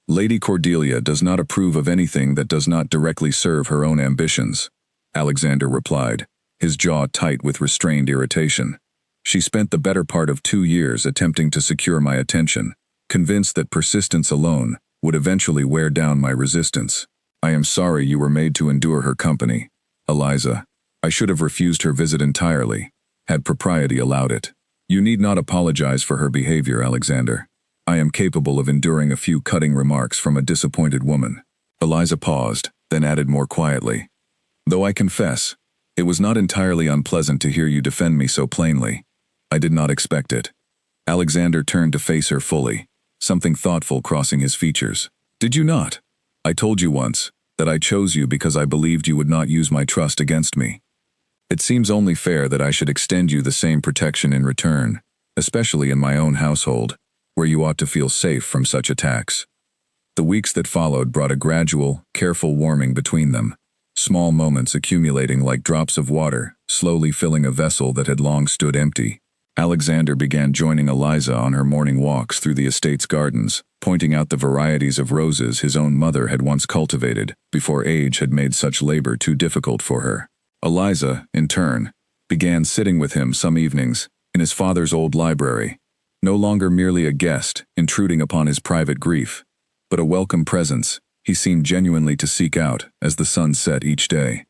"Lady Cordelia does not approve of anything that does not directly serve her own ambitions," Alexander replied, his jaw tight with restrained irritation. "She spent the better part of 2 years attempting to secure my attention, convinced that persistence alone would eventually wear down my resistance. I am sorry you were made to endure her company, Eliza. I should have refused her visit entirely, had propriety allowed it. You need not apologize for her behavior, Alexander. I am capable of enduring a few cutting remarks from a disappointed woman." Eliza paused, then added more quietly. Though I confess, it was not entirely unpleasant to hear you defend me so plainly. I did not expect it. Alexander turned to face her fully, something thoughtful crossing his features. Did you not? I told you once that I chose you because I believed you would not use my trust against me. It seems only fair that I should extend you the same protection in return, especially in my own household, where you ought to feel safe from such attacks. The weeks that followed brought a gradual, careful warming between them, small moments accumulating like drops of water, slowly filling a vessel that had long stood empty. Alexander began joining Eliza on her morning walks through the estate's gardens, pointing out the varieties of roses his own mother had once cultivated, before age had made such labor too difficult for her. Eliza, in turn, began sitting with him some evenings, in his father's old library, no longer merely a guest intruding upon his private grief, but a welcome presence he seemed genuinely to seek out as the sun set each day.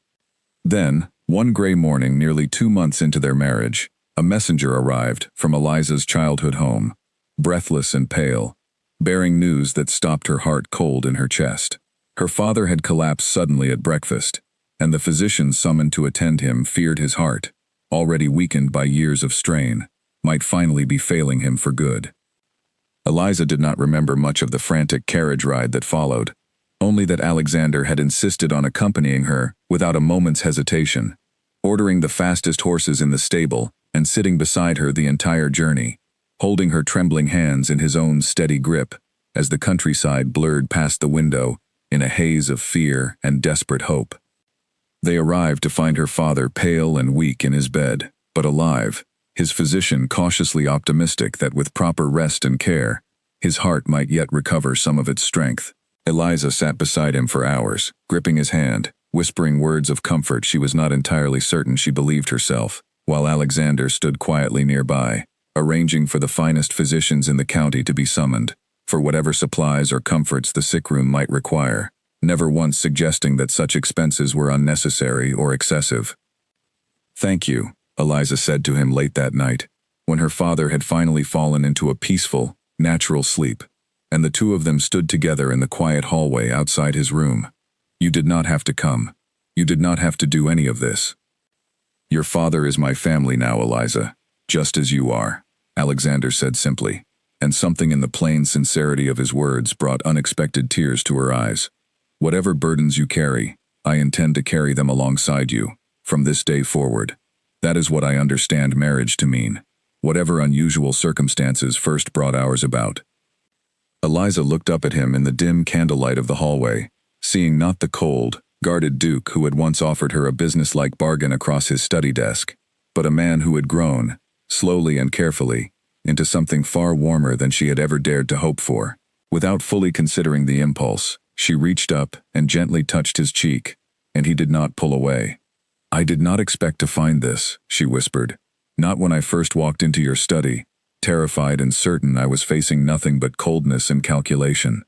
Then, one gray morning nearly 2 months into their marriage, a messenger arrived from Eliza's childhood home, breathless and pale, bearing news that stopped her heart cold in her chest. Her father had collapsed suddenly at breakfast, and the physician summoned to attend him feared his heart, already weakened by years of strain, might finally be failing him for good. Eliza did not remember much of the frantic carriage ride that followed, only that Alexander had insisted on accompanying her without a moment's hesitation, ordering the fastest horses in the stable and sitting beside her the entire journey, holding her trembling hands in his own steady grip as the countryside blurred past the window in a haze of fear and desperate hope. They arrived to find her father pale and weak in his bed, but alive, his physician cautiously optimistic that with proper rest and care, his heart might yet recover some of its strength. Eliza sat beside him for hours, gripping his hand, whispering words of comfort she was not entirely certain she believed herself, while Alexander stood quietly nearby, arranging for the finest physicians in the county to be summoned, for whatever supplies or comforts the sick room might require, never once suggesting that such expenses were unnecessary or excessive. "Thank you," Eliza said to him late that night, when her father had finally fallen into a peaceful, natural sleep, and the two of them stood together in the quiet hallway outside his room. "You did not have to come. You did not have to do any of this. Your father is my family now, Eliza, just as you are," Alexander said simply, and something in the plain sincerity of his words brought unexpected tears to her eyes. "Whatever burdens you carry, I intend to carry them alongside you, from this day forward. That is what I understand marriage to mean, whatever unusual circumstances first brought ours about." Eliza looked up at him in the dim candlelight of the hallway, seeing not the cold, guarded Duke who had once offered her a businesslike bargain across his study desk, but a man who had grown, slowly and carefully, into something far warmer than she had ever dared to hope for. Without fully considering the impulse, she reached up and gently touched his cheek, and he did not pull away. "I did not expect to find this," she whispered. "Not when I first walked into your study, terrified and certain I was facing nothing but coldness and calculation."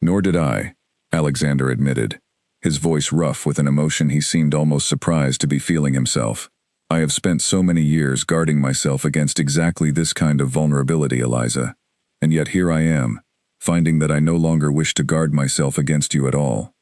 "Nor did I," Alexander admitted, his voice rough with an emotion he seemed almost surprised to be feeling himself. "I have spent so many years guarding myself against exactly this kind of vulnerability, Eliza, and yet here I am, finding that I no longer wish to guard myself against you at all."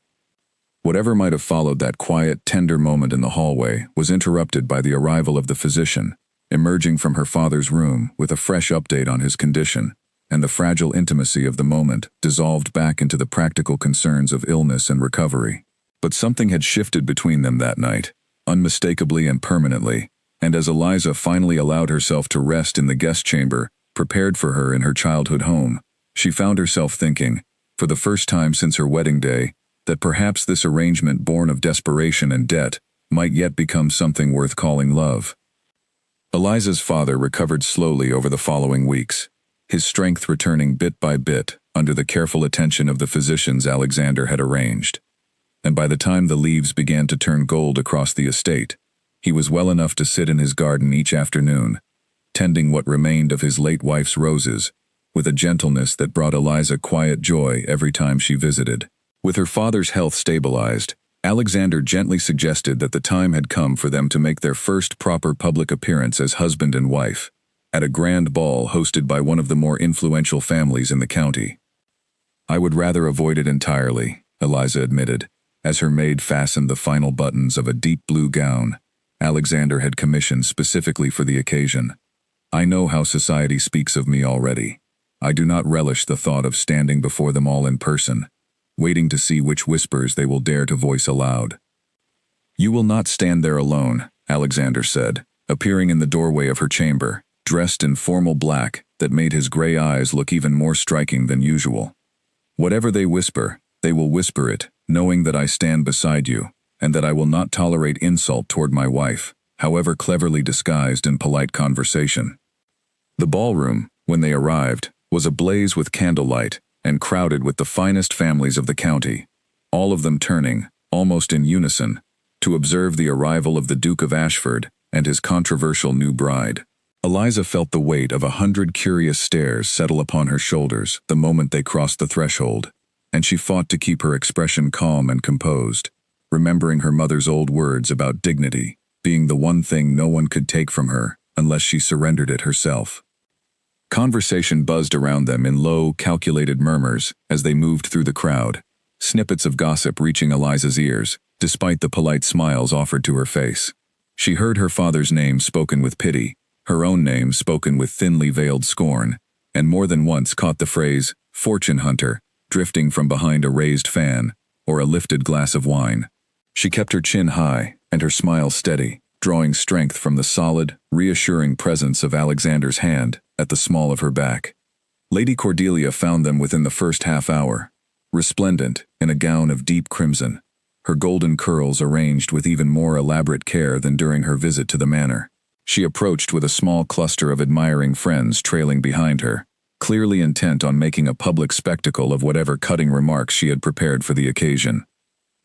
Whatever might have followed that quiet, tender moment in the hallway was interrupted by the arrival of the physician, emerging from her father's room with a fresh update on his condition, and the fragile intimacy of the moment dissolved back into the practical concerns of illness and recovery. But something had shifted between them that night, unmistakably and permanently, and as Eliza finally allowed herself to rest in the guest chamber prepared for her in her childhood home, she found herself thinking, for the first time since her wedding day, that perhaps this arrangement born of desperation and debt might yet become something worth calling love. Eliza's father recovered slowly over the following weeks, his strength returning bit by bit under the careful attention of the physicians Alexander had arranged. And by the time the leaves began to turn gold across the estate, he was well enough to sit in his garden each afternoon, tending what remained of his late wife's roses, with a gentleness that brought Eliza quiet joy every time she visited. With her father's health stabilized, Alexander gently suggested that the time had come for them to make their first proper public appearance as husband and wife, at a grand ball hosted by one of the more influential families in the county. "I would rather avoid it entirely," Eliza admitted, as her maid fastened the final buttons of a deep blue gown Alexander had commissioned specifically for the occasion. I know how society speaks of me already. I do not relish the thought of standing before them all in person, waiting to see which whispers they will dare to voice aloud. You will not stand there alone, Alexander said, appearing in the doorway of her chamber, dressed in formal black that made his gray eyes look even more striking than usual. Whatever they whisper, they will whisper it, knowing that I stand beside you, and that I will not tolerate insult toward my wife, however cleverly disguised in polite conversation. The ballroom, when they arrived, was ablaze with candlelight and crowded with the finest families of the county, all of them turning, almost in unison, to observe the arrival of the Duke of Ashford and his controversial new bride. Eliza felt the weight of 100 curious stares settle upon her shoulders the moment they crossed the threshold, and she fought to keep her expression calm and composed, remembering her mother's old words about dignity being the one thing no one could take from her unless she surrendered it herself. Conversation buzzed around them in low, calculated murmurs as they moved through the crowd, snippets of gossip reaching Eliza's ears, despite the polite smiles offered to her face. She heard her father's name spoken with pity, her own name spoken with thinly veiled scorn, and more than once caught the phrase, fortune hunter, drifting from behind a raised fan or a lifted glass of wine. She kept her chin high and her smile steady, drawing strength from the solid, reassuring presence of Alexander's hand at the small of her back. Lady Cordelia found them within the first half hour, resplendent in a gown of deep crimson, her golden curls arranged with even more elaborate care than during her visit to the manor. She approached with a small cluster of admiring friends trailing behind her, clearly intent on making a public spectacle of whatever cutting remarks she had prepared for the occasion.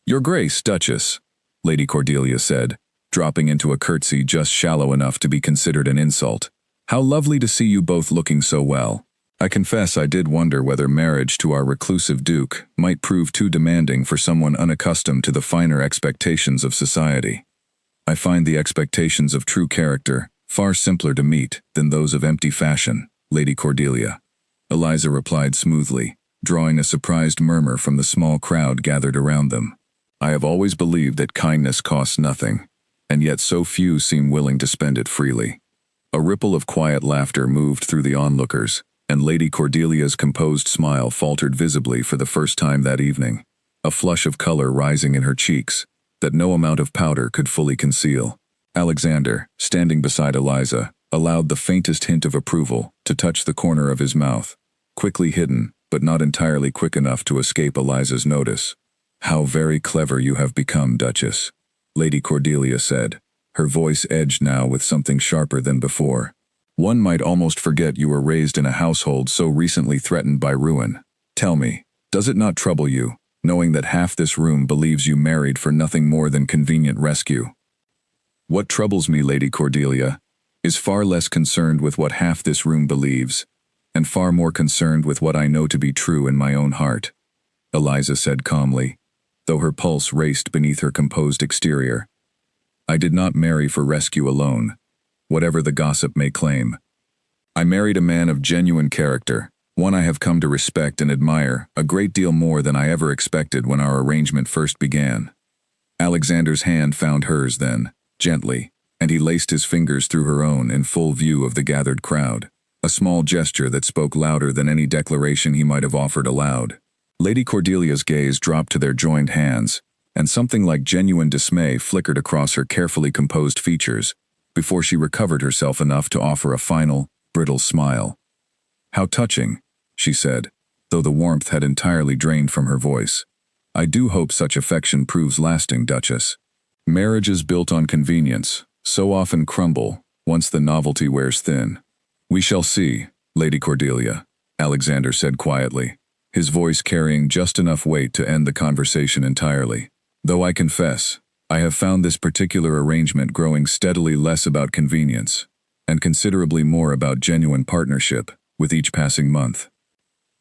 "Your Grace, Duchess," Lady Cordelia said, dropping into a curtsy just shallow enough to be considered an insult. "How lovely to see you both looking so well. I confess I did wonder whether marriage to our reclusive duke might prove too demanding for someone unaccustomed to the finer expectations of society. I find the expectations of true character far simpler to meet than those of empty fashion, Lady Cordelia," Eliza replied smoothly, drawing a surprised murmur from the small crowd gathered around them. "I have always believed that kindness costs nothing, and yet so few seem willing to spend it freely." A ripple of quiet laughter moved through the onlookers, and Lady Cordelia's composed smile faltered visibly for the first time that evening, a flush of color rising in her cheeks that no amount of powder could fully conceal. Alexander, standing beside Eliza, allowed the faintest hint of approval to touch the corner of his mouth, quickly hidden but not entirely quick enough to escape Eliza's notice. "How very clever you have become, Duchess," Lady Cordelia said, her voice edged now with something sharper than before. "One might almost forget you were raised in a household so recently threatened by ruin. Tell me, does it not trouble you, knowing that half this room believes you married for nothing more than convenient rescue?" "What troubles me, Lady Cordelia, is far less concerned with what half this room believes, and far more concerned with what I know to be true in my own heart," Eliza said calmly, though her pulse raced beneath her composed exterior. "I did not marry for rescue alone, whatever the gossip may claim. I married a man of genuine character, one I have come to respect and admire a great deal more than I ever expected when our arrangement first began." Alexander's hand found hers then, gently, and he laced his fingers through her own in full view of the gathered crowd, a small gesture that spoke louder than any declaration he might have offered aloud. Lady Cordelia's gaze dropped to their joined hands, and something like genuine dismay flickered across her carefully composed features before she recovered herself enough to offer a final, brittle smile. "How touching," she said, though the warmth had entirely drained from her voice. "I do hope such affection proves lasting, Duchess. Marriages built on convenience so often crumble once the novelty wears thin." "We shall see, Lady Cordelia," Alexander said quietly, his voice carrying just enough weight to end the conversation entirely. "Though I confess, I have found this particular arrangement growing steadily less about convenience, and considerably more about genuine partnership, with each passing month."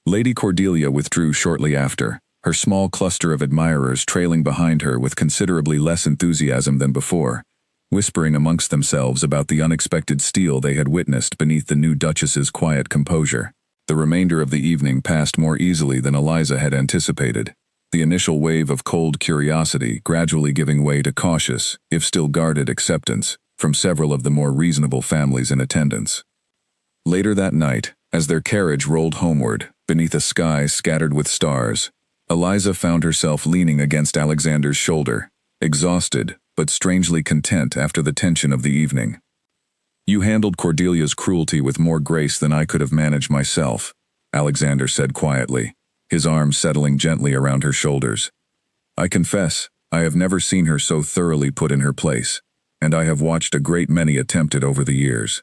Lady Cordelia withdrew shortly after, her small cluster of admirers trailing behind her with considerably less enthusiasm than before, whispering amongst themselves about the unexpected steel they had witnessed beneath the new Duchess's quiet composure. The remainder of the evening passed more easily than Eliza had anticipated. the initial wave of cold curiosity gradually giving way to cautious, if still guarded, acceptance from several of the more reasonable families in attendance. Later that night, as their carriage rolled homeward, beneath a sky scattered with stars, Eliza found herself leaning against Alexander's shoulder, exhausted but strangely content after the tension of the evening. "You handled Cordelia's cruelty with more grace than I could have managed myself," Alexander said quietly, his arms settling gently around her shoulders. "I confess, I have never seen her so thoroughly put in her place, and I have watched a great many attempt it over the years."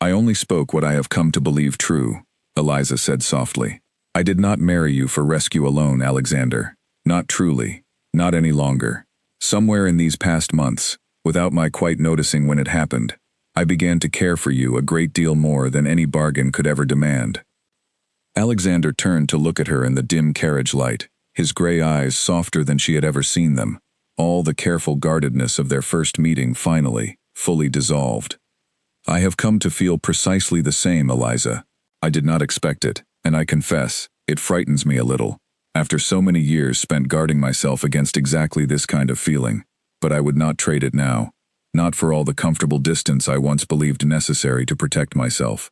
"I only spoke what I have come to believe true," Eliza said softly. "I did not marry you for rescue alone, Alexander. Not truly. Not any longer. Somewhere in these past months, without my quite noticing when it happened, I began to care for you a great deal more than any bargain could ever demand." Alexander turned to look at her in the dim carriage light, his gray eyes softer than she had ever seen them, all the careful guardedness of their first meeting finally, fully dissolved. "I have come to feel precisely the same, Eliza. I did not expect it, and I confess, it frightens me a little, after so many years spent guarding myself against exactly this kind of feeling, but I would not trade it now, not for all the comfortable distance I once believed necessary to protect myself."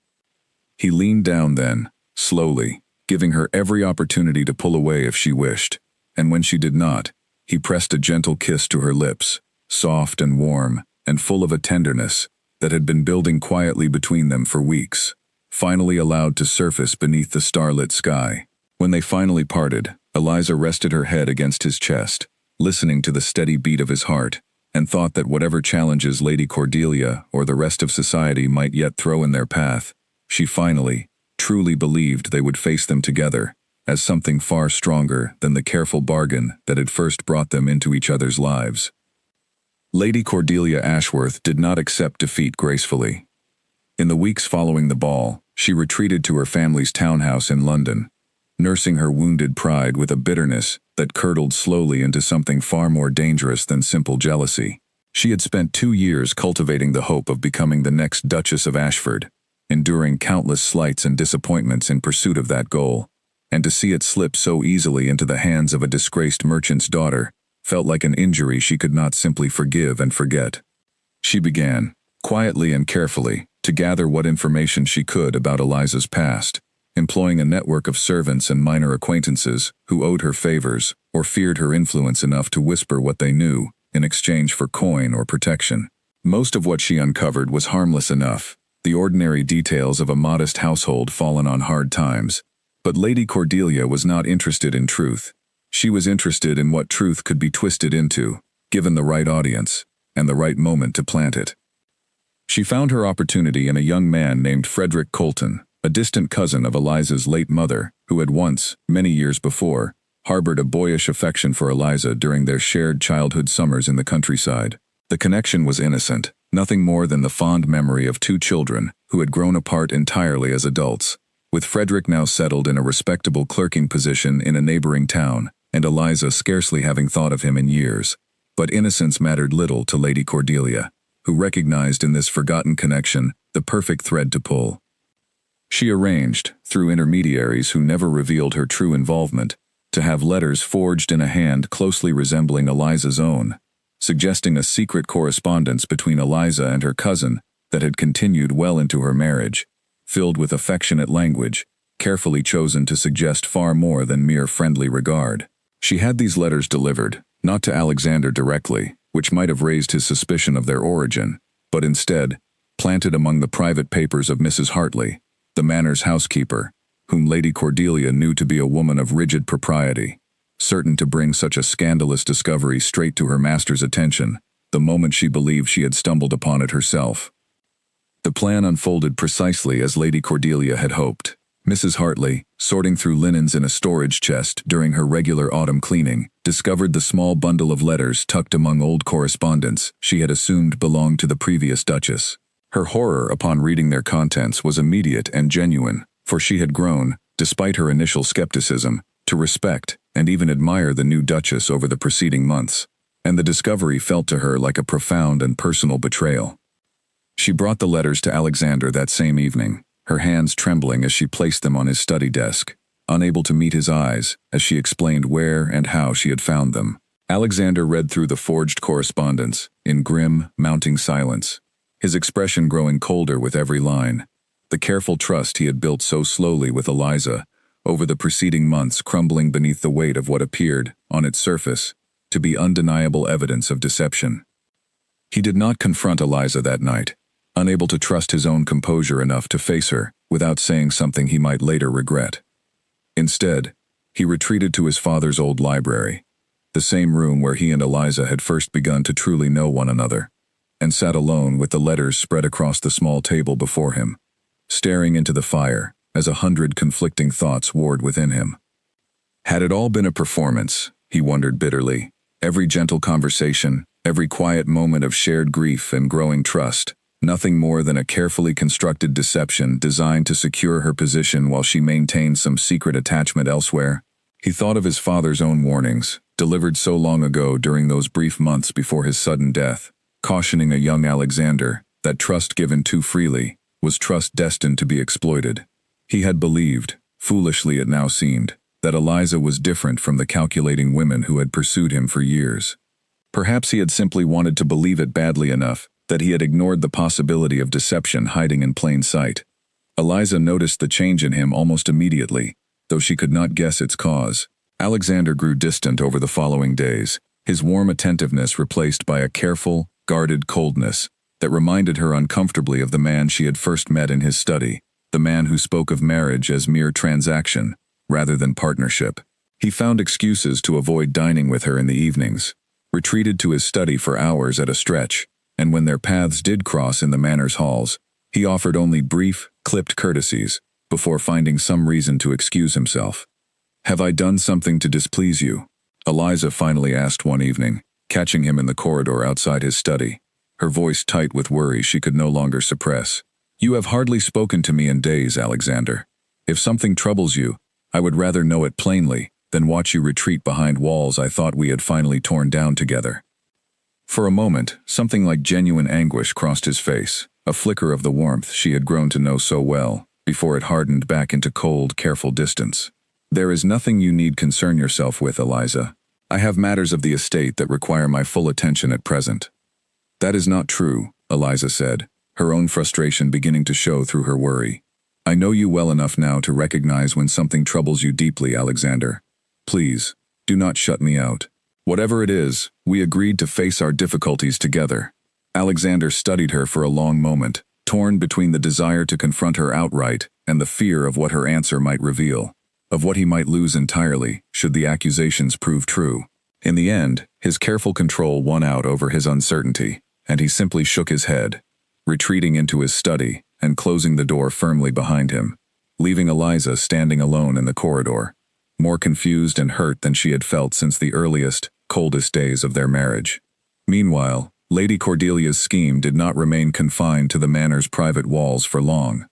He leaned down then, slowly, giving her every opportunity to pull away if she wished, and when she did not, he pressed a gentle kiss to her lips, soft and warm, and full of a tenderness that had been building quietly between them for weeks, finally allowed to surface beneath the starlit sky. When they finally parted, Eliza rested her head against his chest, listening to the steady beat of his heart, and thought that whatever challenges Lady Cordelia or the rest of society might yet throw in their path, she finally, truly believed they would face them together, as something far stronger than the careful bargain that had first brought them into each other's lives. Lady Cordelia Ashworth did not accept defeat gracefully. In the weeks following the ball, she retreated to her family's townhouse in London, nursing her wounded pride with a bitterness that curdled slowly into something far more dangerous than simple jealousy. She had spent 2 years cultivating the hope of becoming the next Duchess of Ashford, enduring countless slights and disappointments in pursuit of that goal, and to see it slip so easily into the hands of a disgraced merchant's daughter felt like an injury she could not simply forgive and forget. She began, quietly and carefully, to gather what information she could about Eliza's past, employing a network of servants and minor acquaintances who owed her favors or feared her influence enough to whisper what they knew in exchange for coin or protection. Most of what she uncovered was harmless enough, the ordinary details of a modest household fallen on hard times. But Lady Cordelia was not interested in truth. She was interested in what truth could be twisted into, given the right audience, and the right moment to plant it. She found her opportunity in a young man named Frederick Colton, a distant cousin of Eliza's late mother, who had once, many years before, harbored a boyish affection for Eliza during their shared childhood summers in the countryside. The connection was innocent, nothing more than the fond memory of 2 children who had grown apart entirely as adults, with Frederick now settled in a respectable clerking position in a neighboring town, and Eliza scarcely having thought of him in years. But innocence mattered little to Lady Cordelia, who recognized in this forgotten connection the perfect thread to pull. She arranged, through intermediaries who never revealed her true involvement, to have letters forged in a hand closely resembling Eliza's own, suggesting a secret correspondence between Eliza and her cousin that had continued well into her marriage, filled with affectionate language, carefully chosen to suggest far more than mere friendly regard. She had these letters delivered, not to Alexander directly, which might have raised his suspicion of their origin, but instead, planted among the private papers of Mrs. Hartley, the manor's housekeeper, whom Lady Cordelia knew to be a woman of rigid propriety, certain to bring such a scandalous discovery straight to her master's attention, the moment she believed she had stumbled upon it herself. The plan unfolded precisely as Lady Cordelia had hoped. Mrs. Hartley, sorting through linens in a storage chest during her regular autumn cleaning, discovered the small bundle of letters tucked among old correspondence she had assumed belonged to the previous Duchess. Her horror upon reading their contents was immediate and genuine, for she had grown, despite her initial skepticism, to respect and even admire the new Duchess over the preceding months, and the discovery felt to her like a profound and personal betrayal. She brought the letters to Alexander that same evening, her hands trembling as she placed them on his study desk. unable to meet his eyes as she explained where and how she had found them. Alexander read through the forged correspondence in grim, mounting silence, his expression growing colder with every line. The careful trust he had built so slowly with Eliza over the preceding months crumbling beneath the weight of what appeared, on its surface, to be undeniable evidence of deception. He did not confront Eliza that night, unable to trust his own composure enough to face her without saying something he might later regret. Instead, he retreated to his father's old library, the same room where he and Eliza had first begun to truly know one another, and sat alone with the letters spread across the small table before him, staring into the fire as 100 conflicting thoughts warred within him. Had it all been a performance, he wondered bitterly, every gentle conversation, every quiet moment of shared grief and growing trust, nothing more than a carefully constructed deception designed to secure her position while she maintained some secret attachment elsewhere? He thought of his father's own warnings, delivered so long ago during those brief months before his sudden death, cautioning a young Alexander that trust given too freely was trust destined to be exploited. He had believed, foolishly it now seemed, that Eliza was different from the calculating women who had pursued him for years. Perhaps he had simply wanted to believe it badly enough that he had ignored the possibility of deception hiding in plain sight. Eliza noticed the change in him almost immediately, though she could not guess its cause. Alexander grew distant over the following days, his warm attentiveness replaced by a careful, guarded coldness that reminded her uncomfortably of the man she had first met in his study, the man who spoke of marriage as mere transaction, rather than partnership. He found excuses to avoid dining with her in the evenings, retreated to his study for hours at a stretch, and when their paths did cross in the manor's halls, he offered only brief, clipped courtesies, before finding some reason to excuse himself. "Have I done something to displease you?" Eliza finally asked one evening, catching him in the corridor outside his study, her voice tight with worry she could no longer suppress. "You have hardly spoken to me in days, Alexander. If something troubles you, I would rather know it plainly than watch you retreat behind walls I thought we had finally torn down together." For a moment, something like genuine anguish crossed his face, a flicker of the warmth she had grown to know so well, before it hardened back into cold, careful distance. "There is nothing you need concern yourself with, Eliza. I have matters of the estate that require my full attention at present." "That is not true," Eliza said, her own frustration beginning to show through her worry. "I know you well enough now to recognize when something troubles you deeply, Alexander. Please, do not shut me out. Whatever it is, we agreed to face our difficulties together." Alexander studied her for a long moment, torn between the desire to confront her outright and the fear of what her answer might reveal, of what he might lose entirely should the accusations prove true. In the end, his careful control won out over his uncertainty, and he simply shook his head, retreating into his study and closing the door firmly behind him, leaving Eliza standing alone in the corridor, more confused and hurt than she had felt since the earliest, coldest days of their marriage. Meanwhile, Lady Cordelia's scheme did not remain confined to the manor's private walls for long.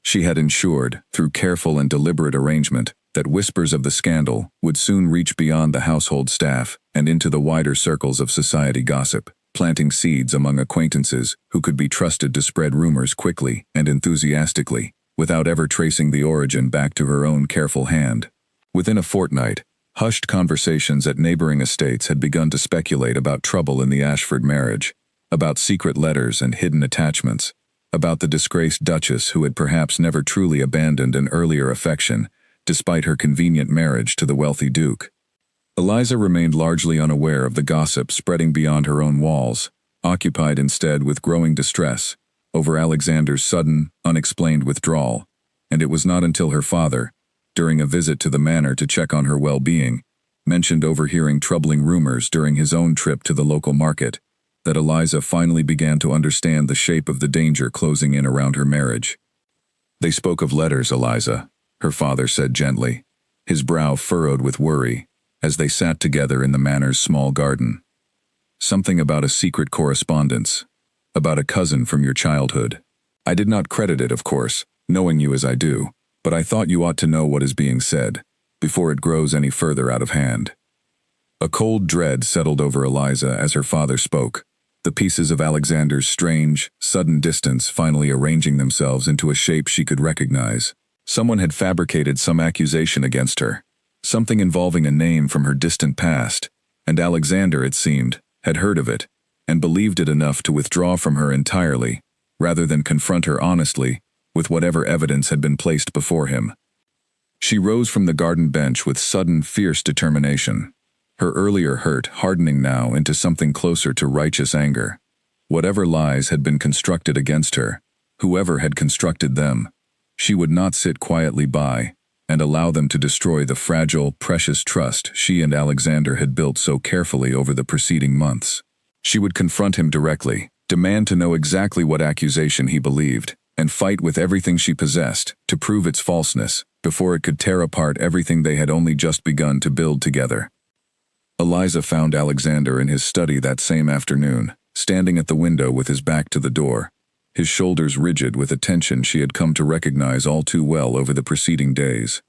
She had ensured, through careful and deliberate arrangement, that whispers of the scandal would soon reach beyond the household staff and into the wider circles of society gossip, planting seeds among acquaintances who could be trusted to spread rumors quickly and enthusiastically, without ever tracing the origin back to her own careful hand. Within a fortnight, hushed conversations at neighboring estates had begun to speculate about trouble in the Ashford marriage, about secret letters and hidden attachments, about the disgraced Duchess who had perhaps never truly abandoned an earlier affection, despite her convenient marriage to the wealthy Duke. Eliza remained largely unaware of the gossip spreading beyond her own walls, occupied instead with growing distress over Alexander's sudden, unexplained withdrawal, and it was not until her father, during a visit to the manor to check on her well-being, mentioned overhearing troubling rumors during his own trip to the local market, that Eliza finally began to understand the shape of the danger closing in around her marriage. "They spoke of letters, Eliza," her father said gently, his brow furrowed with worry, as they sat together in the manor's small garden. "Something about a secret correspondence, about a cousin from your childhood. I did not credit it, of course, knowing you as I do, but I thought you ought to know what is being said, before it grows any further out of hand." A cold dread settled over Eliza as her father spoke, the pieces of Alexander's strange, sudden distance finally arranging themselves into a shape she could recognize. Someone had fabricated some accusation against her, something involving a name from her distant past, and Alexander, it seemed, had heard of it, and believed it enough to withdraw from her entirely, rather than confront her honestly with whatever evidence had been placed before him. She rose from the garden bench with sudden, fierce determination, her earlier hurt hardening now into something closer to righteous anger. Whatever lies had been constructed against her, whoever had constructed them, she would not sit quietly by and allow them to destroy the fragile, precious trust she and Alexander had built so carefully over the preceding months. She would confront him directly, demand to know exactly what accusation he believed, and fight with everything she possessed to prove its falseness before it could tear apart everything they had only just begun to build together. Eliza found Alexander in his study that same afternoon, standing at the window with his back to the door, his shoulders rigid with a tension she had come to recognize all too well over the preceding days.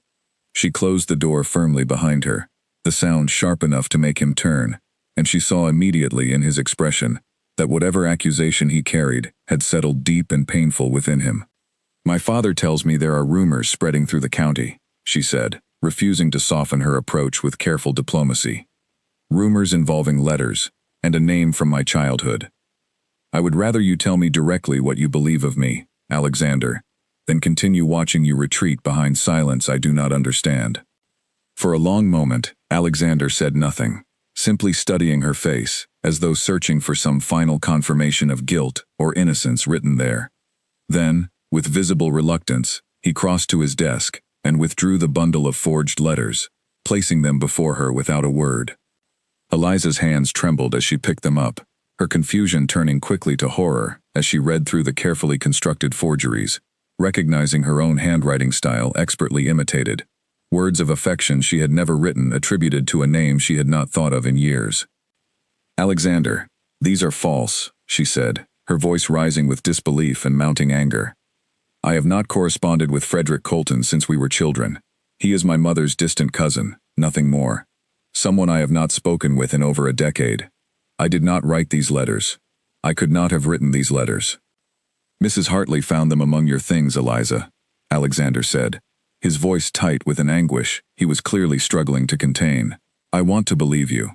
She closed the door firmly behind her, the sound sharp enough to make him turn, and she saw immediately in his expression that whatever accusation he carried had settled deep and painful within him. "My father tells me there are rumors spreading through the county," she said, refusing to soften her approach with careful diplomacy. "Rumors involving letters, and a name from my childhood. I would rather you tell me directly what you believe of me, Alexander, than continue watching you retreat behind silence I do not understand." For a long moment, Alexander said nothing, simply studying her face, as though searching for some final confirmation of guilt or innocence written there. Then, with visible reluctance, he crossed to his desk and withdrew the bundle of forged letters, placing them before her without a word. Eliza's hands trembled as she picked them up, her confusion turning quickly to horror as she read through the carefully constructed forgeries, recognizing her own handwriting style expertly imitated, words of affection she had never written attributed to a name she had not thought of in years. "Alexander, these are false," she said, her voice rising with disbelief and mounting anger. "I have not corresponded with Frederick Colton since we were children. He is my mother's distant cousin, nothing more. Someone I have not spoken with in over a decade. I did not write these letters. I could not have written these letters." "Mrs. Hartley found them among your things, Eliza," Alexander said, his voice tight with an anguish he was clearly struggling to contain. "I want to believe you.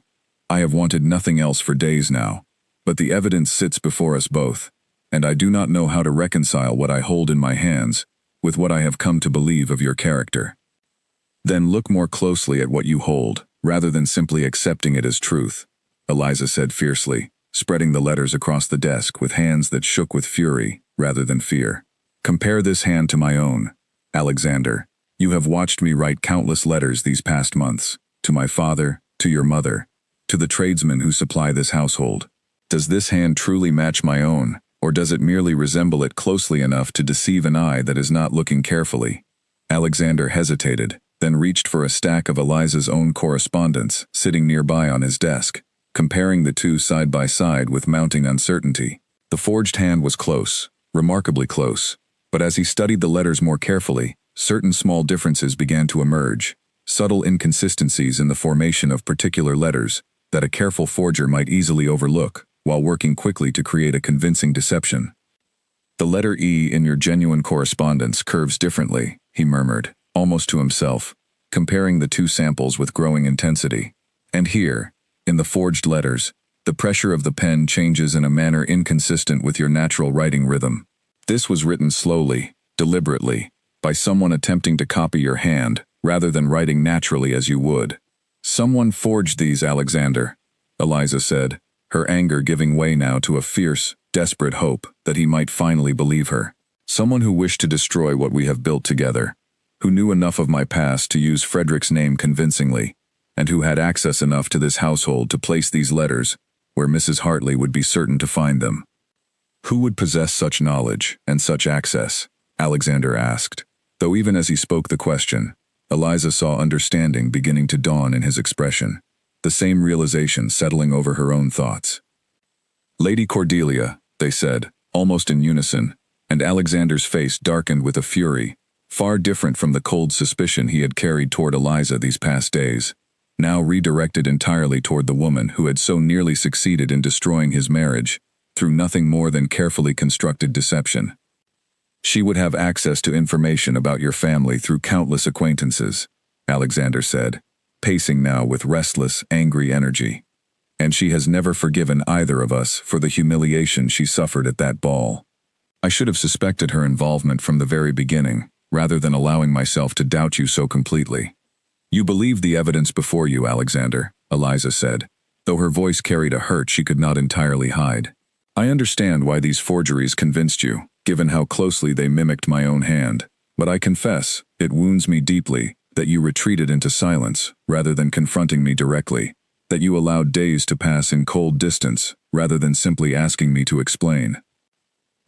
I have wanted nothing else for days now, but the evidence sits before us both, and I do not know how to reconcile what I hold in my hands with what I have come to believe of your character." "Then look more closely at what you hold, rather than simply accepting it as truth," Eliza said fiercely, spreading the letters across the desk with hands that shook with fury rather than fear. "Compare this hand to my own, Alexander. You have watched me write countless letters these past months, to my father, to your mother, to the tradesmen who supply this household. Does this hand truly match my own, or does it merely resemble it closely enough to deceive an eye that is not looking carefully?" Alexander hesitated, then reached for a stack of Eliza's own correspondence sitting nearby on his desk, comparing the two side by side with mounting uncertainty. The forged hand was close, remarkably close, but as he studied the letters more carefully, certain small differences began to emerge, subtle inconsistencies in the formation of particular letters that a careful forger might easily overlook while working quickly to create a convincing deception. "The letter E in your genuine correspondence curves differently," he murmured, almost to himself, comparing the two samples with growing intensity. "And here, in the forged letters, the pressure of the pen changes in a manner inconsistent with your natural writing rhythm. This was written slowly, deliberately, by someone attempting to copy your hand, rather than writing naturally as you would." "Someone forged these, Alexander," Eliza said, her anger giving way now to a fierce, desperate hope that he might finally believe her. "Someone who wished to destroy what we have built together, who knew enough of my past to use Frederick's name convincingly, and who had access enough to this household to place these letters where Mrs. Hartley would be certain to find them." "Who would possess such knowledge and such access?" Alexander asked, though even as he spoke the question, Eliza saw understanding beginning to dawn in his expression, the same realization settling over her own thoughts. "Lady Cordelia," they said, almost in unison, and Alexander's face darkened with a fury, far different from the cold suspicion he had carried toward Eliza these past days, now redirected entirely toward the woman who had so nearly succeeded in destroying his marriage through nothing more than carefully constructed deception. She would have access to information about your family through countless acquaintances, Alexander said, pacing now with restless, angry energy. And she has never forgiven either of us for the humiliation she suffered at that ball. I should have suspected her involvement from the very beginning, rather than allowing myself to doubt you so completely. You believe the evidence before you, Alexander, Eliza said, though her voice carried a hurt she could not entirely hide. I understand why these forgeries convinced you, given how closely they mimicked my own hand, but I confess, it wounds me deeply that you retreated into silence rather than confronting me directly, that you allowed days to pass in cold distance rather than simply asking me to explain.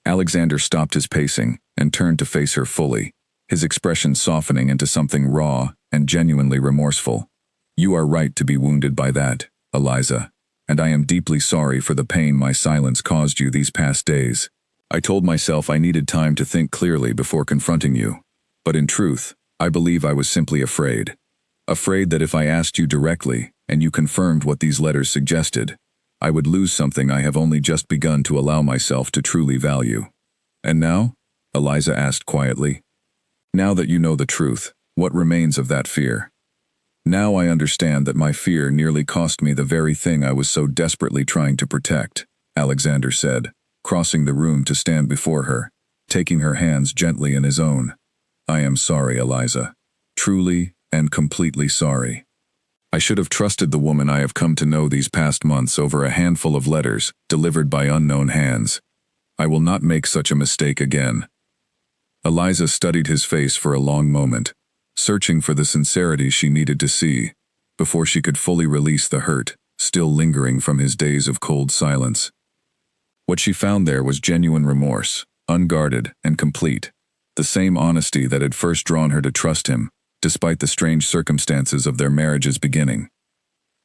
Alexander stopped his pacing and turned to face her fully, his expression softening into something raw and genuinely remorseful. You are right to be wounded by that, Eliza, and I am deeply sorry for the pain my silence caused you these past days. I told myself I needed time to think clearly before confronting you, but in truth, I believe I was simply afraid. Afraid that if I asked you directly and you confirmed what these letters suggested, I would lose something I have only just begun to allow myself to truly value. And now? Eliza asked quietly. Now that you know the truth, what remains of that fear? Now I understand that my fear nearly cost me the very thing I was so desperately trying to protect, Alexander said, crossing the room to stand before her, taking her hands gently in his own. I am sorry, Eliza. Truly and completely sorry. I should have trusted the woman I have come to know these past months over a handful of letters delivered by unknown hands. I will not make such a mistake again. Eliza studied his face for a long moment, searching for the sincerity she needed to see, before she could fully release the hurt, still lingering from his days of cold silence. What she found there was genuine remorse, unguarded and complete, the same honesty that had first drawn her to trust him, despite the strange circumstances of their marriage's beginning.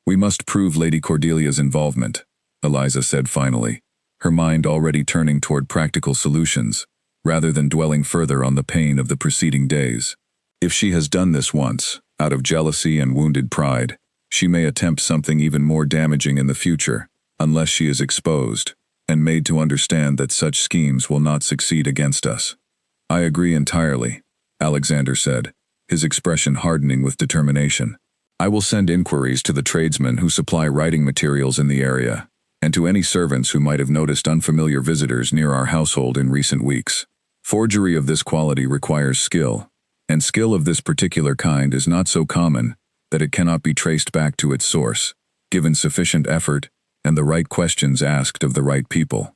We must prove Lady Cordelia's involvement, Eliza said finally, her mind already turning toward practical solutions, rather than dwelling further on the pain of the preceding days. If she has done this once, out of jealousy and wounded pride, she may attempt something even more damaging in the future, unless she is exposed, and made to understand that such schemes will not succeed against us. I agree entirely, Alexander said, his expression hardening with determination. I will send inquiries to the tradesmen who supply writing materials in the area, and to any servants who might have noticed unfamiliar visitors near our household in recent weeks. Forgery of this quality requires skill, and skill of this particular kind is not so common that it cannot be traced back to its source, given sufficient effort and the right questions asked of the right people.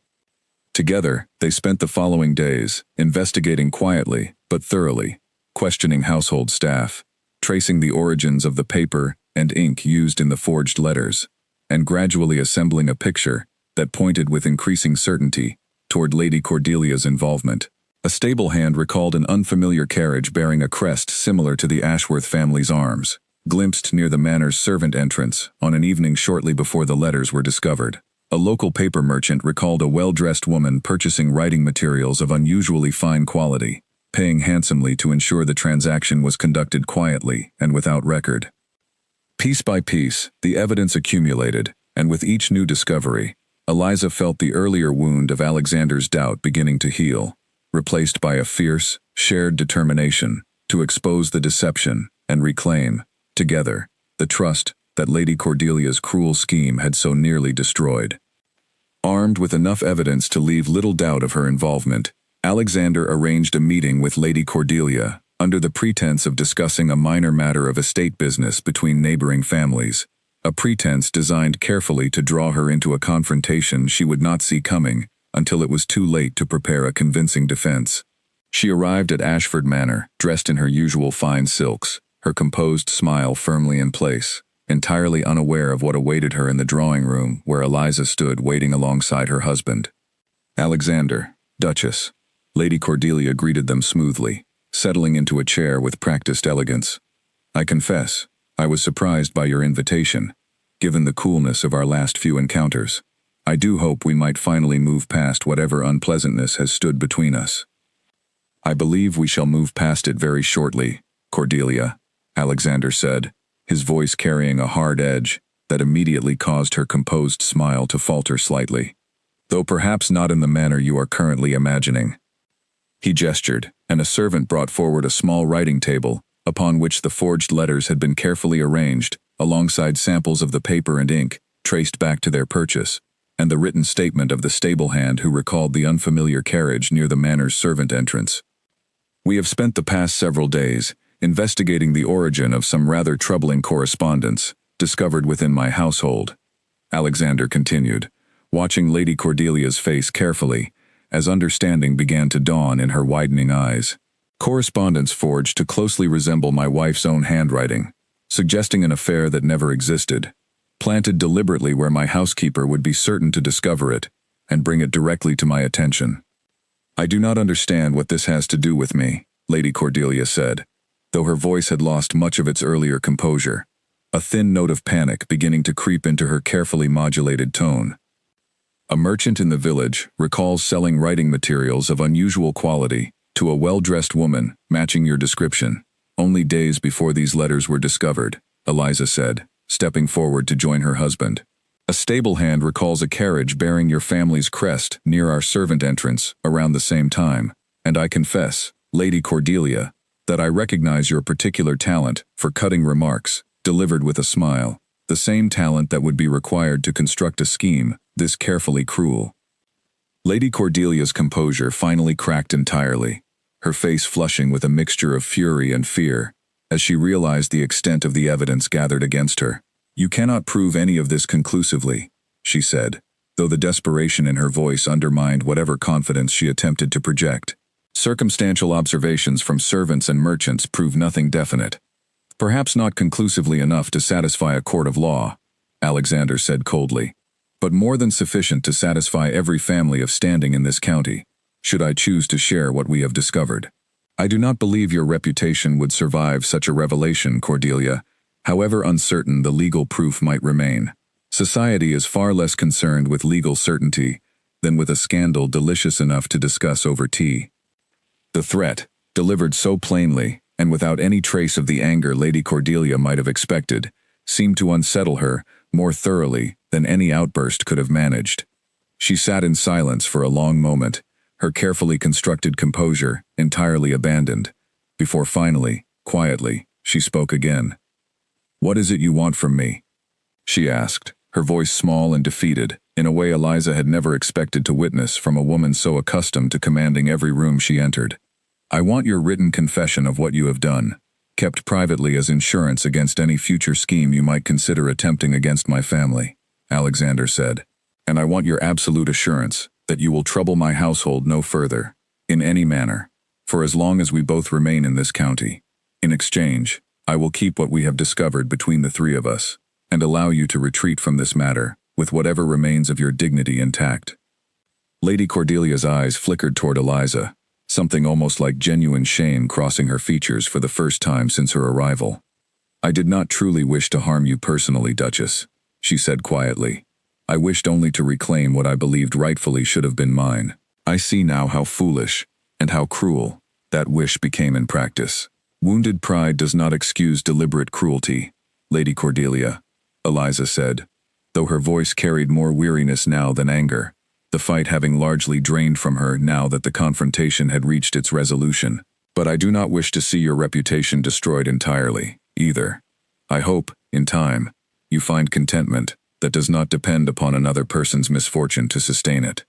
Together, they spent the following days, investigating quietly but thoroughly, questioning household staff, tracing the origins of the paper and ink used in the forged letters, and gradually assembling a picture that pointed with increasing certainty toward Lady Cordelia's involvement. A stable hand recalled an unfamiliar carriage bearing a crest similar to the Ashworth family's arms, glimpsed near the manor's servant entrance on an evening shortly before the letters were discovered. A local paper merchant recalled a well-dressed woman purchasing writing materials of unusually fine quality, paying handsomely to ensure the transaction was conducted quietly and without record. Piece by piece, the evidence accumulated, and with each new discovery, Eliza felt the earlier wound of Alexander's doubt beginning to heal, replaced by a fierce, shared determination to expose the deception and reclaim, together, the trust that Lady Cordelia's cruel scheme had so nearly destroyed. Armed with enough evidence to leave little doubt of her involvement, Alexander arranged a meeting with Lady Cordelia under the pretense of discussing a minor matter of estate business between neighboring families, a pretense designed carefully to draw her into a confrontation she would not see coming until it was too late to prepare a convincing defense. She arrived at Ashford Manor, dressed in her usual fine silks, her composed smile firmly in place, entirely unaware of what awaited her in the drawing room where Eliza stood waiting alongside her husband. Alexander, Duchess. Lady Cordelia greeted them smoothly, settling into a chair with practiced elegance. I confess, I was surprised by your invitation, given the coolness of our last few encounters. I do hope we might finally move past whatever unpleasantness has stood between us. I believe we shall move past it very shortly, Cordelia, Alexander said, his voice carrying a hard edge that immediately caused her composed smile to falter slightly, though perhaps not in the manner you are currently imagining. He gestured, and a servant brought forward a small writing table, upon which the forged letters had been carefully arranged, alongside samples of the paper and ink, traced back to their purchase, and the written statement of the stable hand who recalled the unfamiliar carriage near the manor's servant entrance. We have spent the past several days investigating the origin of some rather troubling correspondence discovered within my household, Alexander continued, watching Lady Cordelia's face carefully, as understanding began to dawn in her widening eyes. Correspondence forged to closely resemble my wife's own handwriting, suggesting an affair that never existed, planted deliberately where my housekeeper would be certain to discover it and bring it directly to my attention. I do not understand what this has to do with me, Lady Cordelia said, though her voice had lost much of its earlier composure, a thin note of panic beginning to creep into her carefully modulated tone. A merchant in the village recalls selling writing materials of unusual quality to a well-dressed woman matching your description, only days before these letters were discovered, Eliza said, stepping forward to join her husband. A stable hand recalls a carriage bearing your family's crest near our servant entrance around the same time, and I confess, Lady Cordelia, that I recognize your particular talent for cutting remarks, delivered with a smile, the same talent that would be required to construct a scheme this carefully cruel. Lady Cordelia's composure finally cracked entirely, her face flushing with a mixture of fury and fear, as she realized the extent of the evidence gathered against her. You cannot prove any of this conclusively, she said, though the desperation in her voice undermined whatever confidence she attempted to project. Circumstantial observations from servants and merchants prove nothing definite. Perhaps not conclusively enough to satisfy a court of law, Alexander said coldly, but more than sufficient to satisfy every family of standing in this county, should I choose to share what we have discovered. I do not believe your reputation would survive such a revelation, Cordelia, however uncertain the legal proof might remain. Society is far less concerned with legal certainty than with a scandal delicious enough to discuss over tea. The threat, delivered so plainly, and without any trace of the anger Lady Cordelia might have expected, seemed to unsettle her more thoroughly than any outburst could have managed. She sat in silence for a long moment, her carefully constructed composure entirely abandoned, before finally, quietly, she spoke again. "What is it you want from me?" she asked, her voice small and defeated, in a way Eliza had never expected to witness from a woman so accustomed to commanding every room she entered. "I want your written confession of what you have done, kept privately as insurance against any future scheme you might consider attempting against my family," Alexander said. "And I want your absolute assurance that you will trouble my household no further, in any manner, for as long as we both remain in this county. In exchange, I will keep what we have discovered between the three of us, and allow you to retreat from this matter, with whatever remains of your dignity intact." Lady Cordelia's eyes flickered toward Eliza, something almost like genuine shame crossing her features for the first time since her arrival. "I did not truly wish to harm you personally, Duchess," she said quietly. "I wished only to reclaim what I believed rightfully should have been mine. I see now how foolish, and how cruel, that wish became in practice. Wounded pride does not excuse deliberate cruelty, Lady Cordelia," Eliza said, though her voice carried more weariness now than anger, the fight having largely drained from her now that the confrontation had reached its resolution. "But I do not wish to see your reputation destroyed entirely, either. I hope, in time, you find contentment that does not depend upon another person's misfortune to sustain it."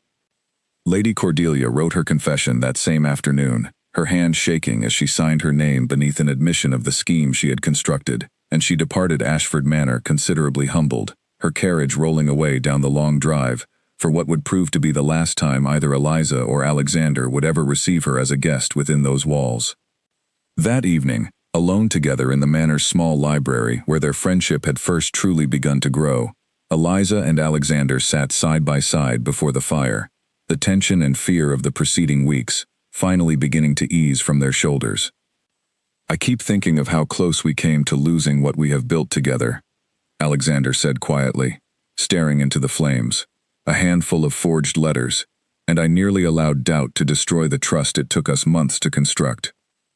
Lady Cordelia wrote her confession that same afternoon, her hand shaking as she signed her name beneath an admission of the scheme she had constructed, and she departed Ashford Manor considerably humbled, her carriage rolling away down the long drive, for what would prove to be the last time either Eliza or Alexander would ever receive her as a guest within those walls. That evening, alone together in the Manor's small library where their friendship had first truly begun to grow, Eliza and Alexander sat side by side before the fire, the tension and fear of the preceding weeks finally beginning to ease from their shoulders. "I keep thinking of how close we came to losing what we have built together," Alexander said quietly, staring into the flames. "A handful of forged letters, and I nearly allowed doubt to destroy the trust it took us months to construct.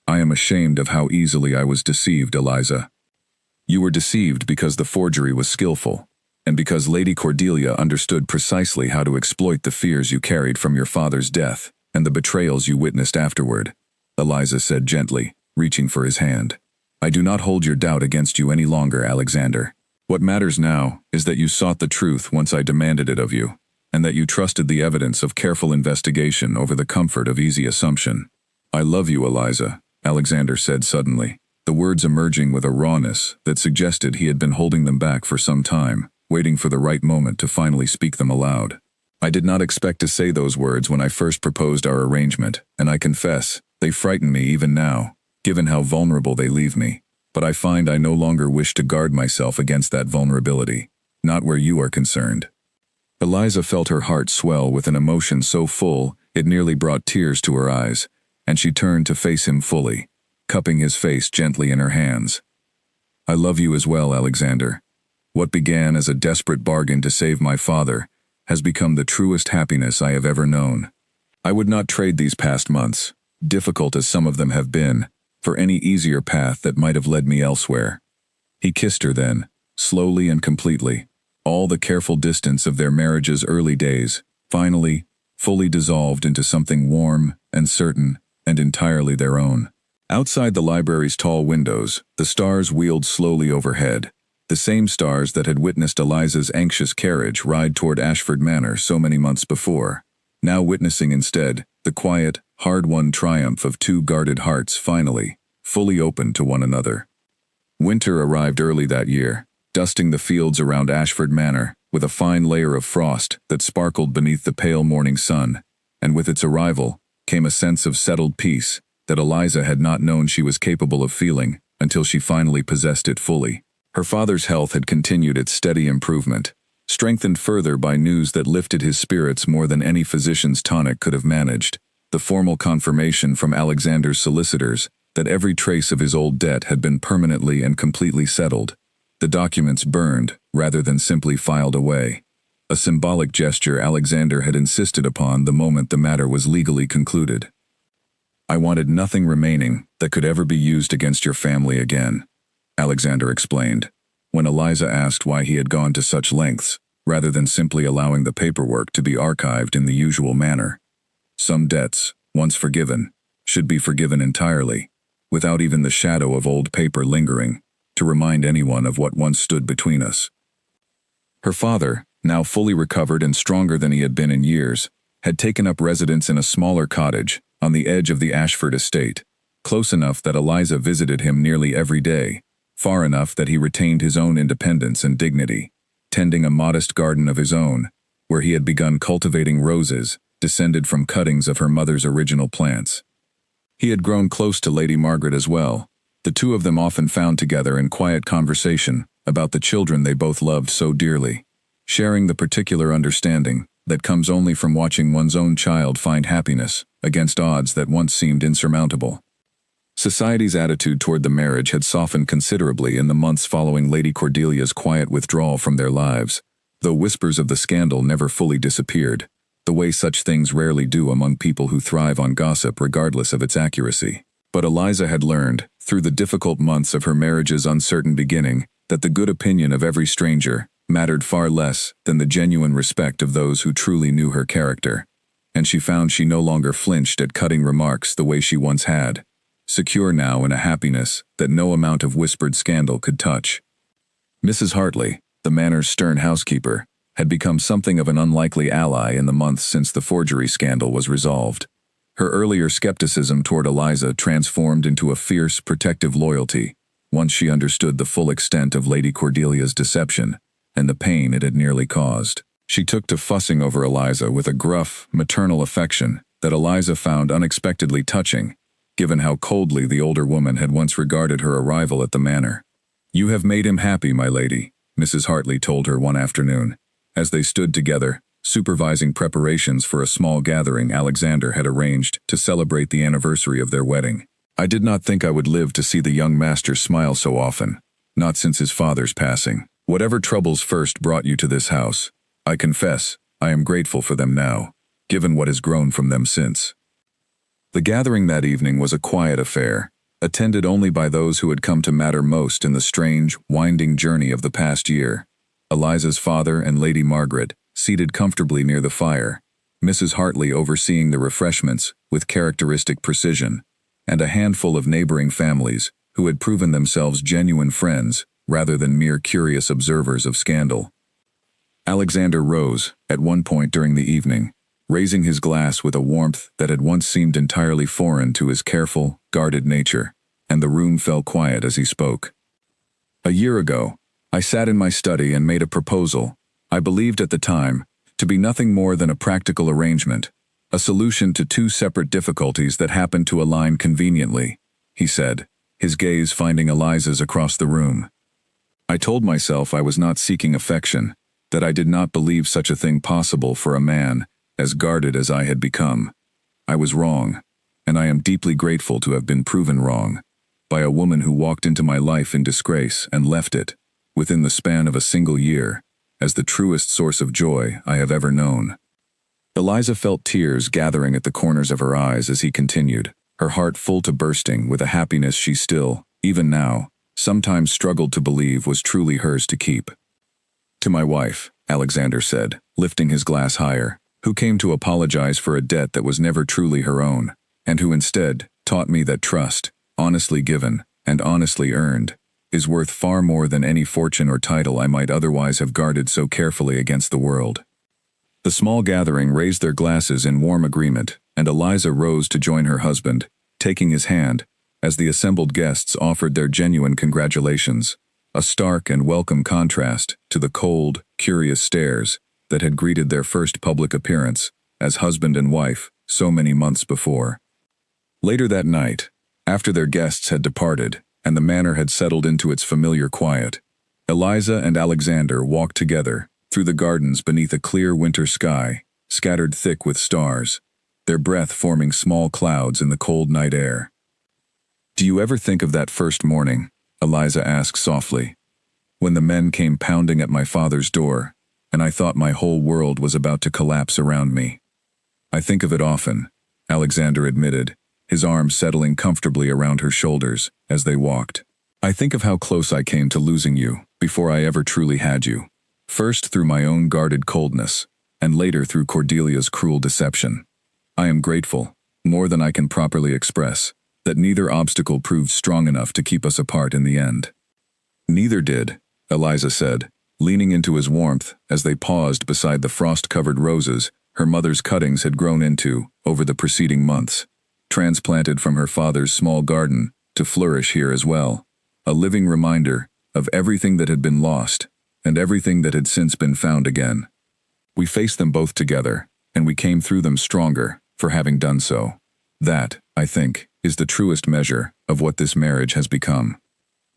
I am ashamed of how easily I was deceived, Eliza." "You were deceived because the forgery was skillful, and because Lady Cordelia understood precisely how to exploit the fears you carried from your father's death," and the betrayals you witnessed afterward," Eliza said gently, reaching for his hand. "I do not hold your doubt against you any longer, Alexander. What matters now is that you sought the truth once I demanded it of you, and that you trusted the evidence of careful investigation over the comfort of easy assumption." "I love you, Eliza," Alexander said suddenly, the words emerging with a rawness that suggested he had been holding them back for some time, waiting for the right moment to finally speak them aloud. "I did not expect to say those words when I first proposed our arrangement, and I confess, they frighten me even now, given how vulnerable they leave me. But I find I no longer wish to guard myself against that vulnerability, not where you are concerned." Eliza felt her heart swell with an emotion so full it nearly brought tears to her eyes, and she turned to face him fully, cupping his face gently in her hands. "I love you as well, Alexander. What began as a desperate bargain to save my father has become the truest happiness I have ever known. I would not trade these past months, difficult as some of them have been, for any easier path that might have led me elsewhere." He kissed her then, slowly and completely, all the careful distance of their marriage's early days, finally, fully dissolved into something warm and certain and entirely their own. Outside the library's tall windows, the stars wheeled slowly overhead, the same stars that had witnessed Eliza's anxious carriage ride toward Ashford Manor so many months before, now witnessing instead the quiet, hard-won triumph of two guarded hearts finally, fully open to one another. Winter arrived early that year, dusting the fields around Ashford Manor with a fine layer of frost that sparkled beneath the pale morning sun, and with its arrival came a sense of settled peace that Eliza had not known she was capable of feeling until she finally possessed it fully. Her father's health had continued its steady improvement, strengthened further by news that lifted his spirits more than any physician's tonic could have managed, the formal confirmation from Alexander's solicitors that every trace of his old debt had been permanently and completely settled, the documents burned rather than simply filed away, a symbolic gesture Alexander had insisted upon the moment the matter was legally concluded. "I wanted nothing remaining that could ever be used against your family again," Alexander explained, when Eliza asked why he had gone to such lengths, rather than simply allowing the paperwork to be archived in the usual manner. "Some debts, once forgiven, should be forgiven entirely, without even the shadow of old paper lingering, to remind anyone of what once stood between us." Her father, now fully recovered and stronger than he had been in years, had taken up residence in a smaller cottage on the edge of the Ashford estate, close enough that Eliza visited him nearly every day, far enough that he retained his own independence and dignity, tending a modest garden of his own, where he had begun cultivating roses, descended from cuttings of her mother's original plants. He had grown close to Lady Margaret as well, the two of them often found together in quiet conversation about the children they both loved so dearly, sharing the particular understanding that comes only from watching one's own child find happiness against odds that once seemed insurmountable. Society's attitude toward the marriage had softened considerably in the months following Lady Cordelia's quiet withdrawal from their lives, though whispers of the scandal never fully disappeared, the way such things rarely do among people who thrive on gossip regardless of its accuracy. But Eliza had learned, through the difficult months of her marriage's uncertain beginning, that the good opinion of every stranger mattered far less than the genuine respect of those who truly knew her character, and she found she no longer flinched at cutting remarks the way she once had, secure now in a happiness that no amount of whispered scandal could touch. Mrs. Hartley, the manor's stern housekeeper, had become something of an unlikely ally in the months since the forgery scandal was resolved. Her earlier skepticism toward Eliza transformed into a fierce, protective loyalty once she understood the full extent of Lady Cordelia's deception and the pain it had nearly caused. She took to fussing over Eliza with a gruff, maternal affection that Eliza found unexpectedly touching, given how coldly the older woman had once regarded her arrival at the manor. "You have made him happy, my lady," Mrs. Hartley told her one afternoon, as they stood together, supervising preparations for a small gathering Alexander had arranged to celebrate the anniversary of their wedding. "I did not think I would live to see the young master smile so often, not since his father's passing. Whatever troubles first brought you to this house, I confess, I am grateful for them now, given what has grown from them since." The gathering that evening was a quiet affair, attended only by those who had come to matter most in the strange, winding journey of the past year. Eliza's father and Lady Margaret, seated comfortably near the fire, Mrs. Hartley overseeing the refreshments with characteristic precision, and a handful of neighboring families who had proven themselves genuine friends rather than mere curious observers of scandal. Alexander rose, at one point during the evening, raising his glass with a warmth that had once seemed entirely foreign to his careful, guarded nature, and the room fell quiet as he spoke. "A year ago, I sat in my study and made a proposal I believed at the time to be nothing more than a practical arrangement, a solution to two separate difficulties that happened to align conveniently," he said, his gaze finding Eliza's across the room. "I told myself I was not seeking affection, that I did not believe such a thing possible for a man as guarded as I had become. I was wrong, and I am deeply grateful to have been proven wrong by a woman who walked into my life in disgrace and left it, within the span of a single year, as the truest source of joy I have ever known." Eliza felt tears gathering at the corners of her eyes as he continued, her heart full to bursting with a happiness she still, even now, sometimes struggled to believe was truly hers to keep. "To my wife," Alexander said, lifting his glass higher, "who came to apologize for a debt that was never truly her own, and who instead taught me that trust, honestly given and honestly earned, is worth far more than any fortune or title I might otherwise have guarded so carefully against the world." The small gathering raised their glasses in warm agreement, and Eliza rose to join her husband, taking his hand, as the assembled guests offered their genuine congratulations, a stark and welcome contrast to the cold, curious stares that had greeted their first public appearance as husband and wife so many months before. Later that night, after their guests had departed and the manor had settled into its familiar quiet, Eliza and Alexander walked together through the gardens beneath a clear winter sky, scattered thick with stars, their breath forming small clouds in the cold night air. "Do you ever think of that first morning?" Eliza asked softly, "when the men came pounding at my father's door, and I thought my whole world was about to collapse around me?" "I think of it often," Alexander admitted, his arms settling comfortably around her shoulders as they walked. "I think of how close I came to losing you before I ever truly had you, first through my own guarded coldness, and later through Cordelia's cruel deception. I am grateful, more than I can properly express, that neither obstacle proved strong enough to keep us apart in the end." "Neither did," Eliza said, leaning into his warmth as they paused beside the frost-covered roses her mother's cuttings had grown into over the preceding months, transplanted from her father's small garden to flourish here as well, a living reminder of everything that had been lost and everything that had since been found again. "We faced them both together, and we came through them stronger for having done so. That, I think, is the truest measure of what this marriage has become."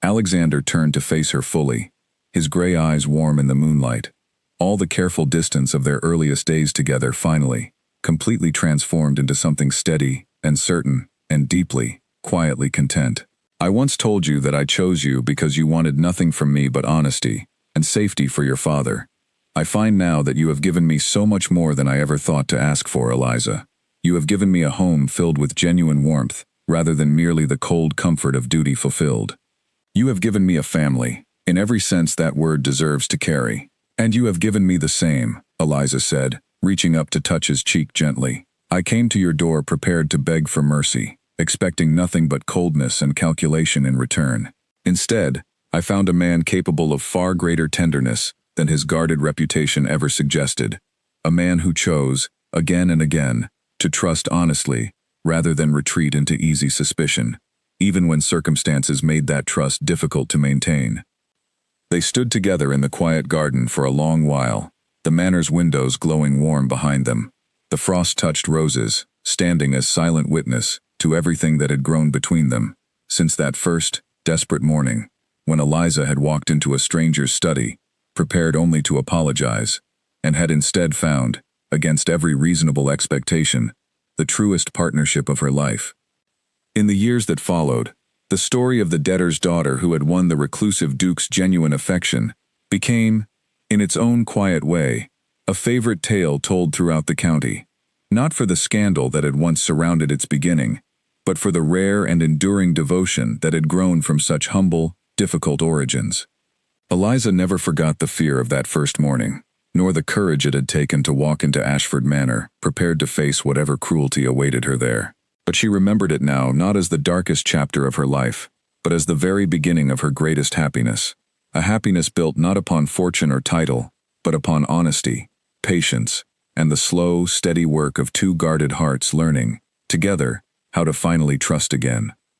Alexander turned to face her fully, his gray eyes warm in the moonlight, all the careful distance of their earliest days together finally, completely transformed into something steady and certain and deeply, quietly content. "I once told you that I chose you because you wanted nothing from me but honesty and safety for your father. I find now that you have given me so much more than I ever thought to ask for, Eliza. You have given me a home filled with genuine warmth, rather than merely the cold comfort of duty fulfilled. You have given me a family, in every sense that word deserves to carry. And you have given me the same," Eliza said, reaching up to touch his cheek gently. "I came to your door prepared to beg for mercy, expecting nothing but coldness and calculation in return. Instead, I found a man capable of far greater tenderness than his guarded reputation ever suggested, a man who chose, again and again, to trust honestly, rather than retreat into easy suspicion, even when circumstances made that trust difficult to maintain." They stood together in the quiet garden for a long while, the manor's windows glowing warm behind them, the frost-touched roses standing as silent witness to everything that had grown between them, since that first, desperate morning, when Eliza had walked into a stranger's study, prepared only to apologize, and had instead found, against every reasonable expectation, the truest partnership of her life. In the years that followed, the story of the debtor's daughter who had won the reclusive duke's genuine affection became, in its own quiet way, a favorite tale told throughout the county, not for the scandal that had once surrounded its beginning, but for the rare and enduring devotion that had grown from such humble, difficult origins. Eliza never forgot the fear of that first morning, nor the courage it had taken to walk into Ashford Manor, prepared to face whatever cruelty awaited her there. But she remembered it now not as the darkest chapter of her life, but as the very beginning of her greatest happiness. A happiness built not upon fortune or title, but upon honesty, patience, and the slow, steady work of two guarded hearts learning, together, how to finally trust again.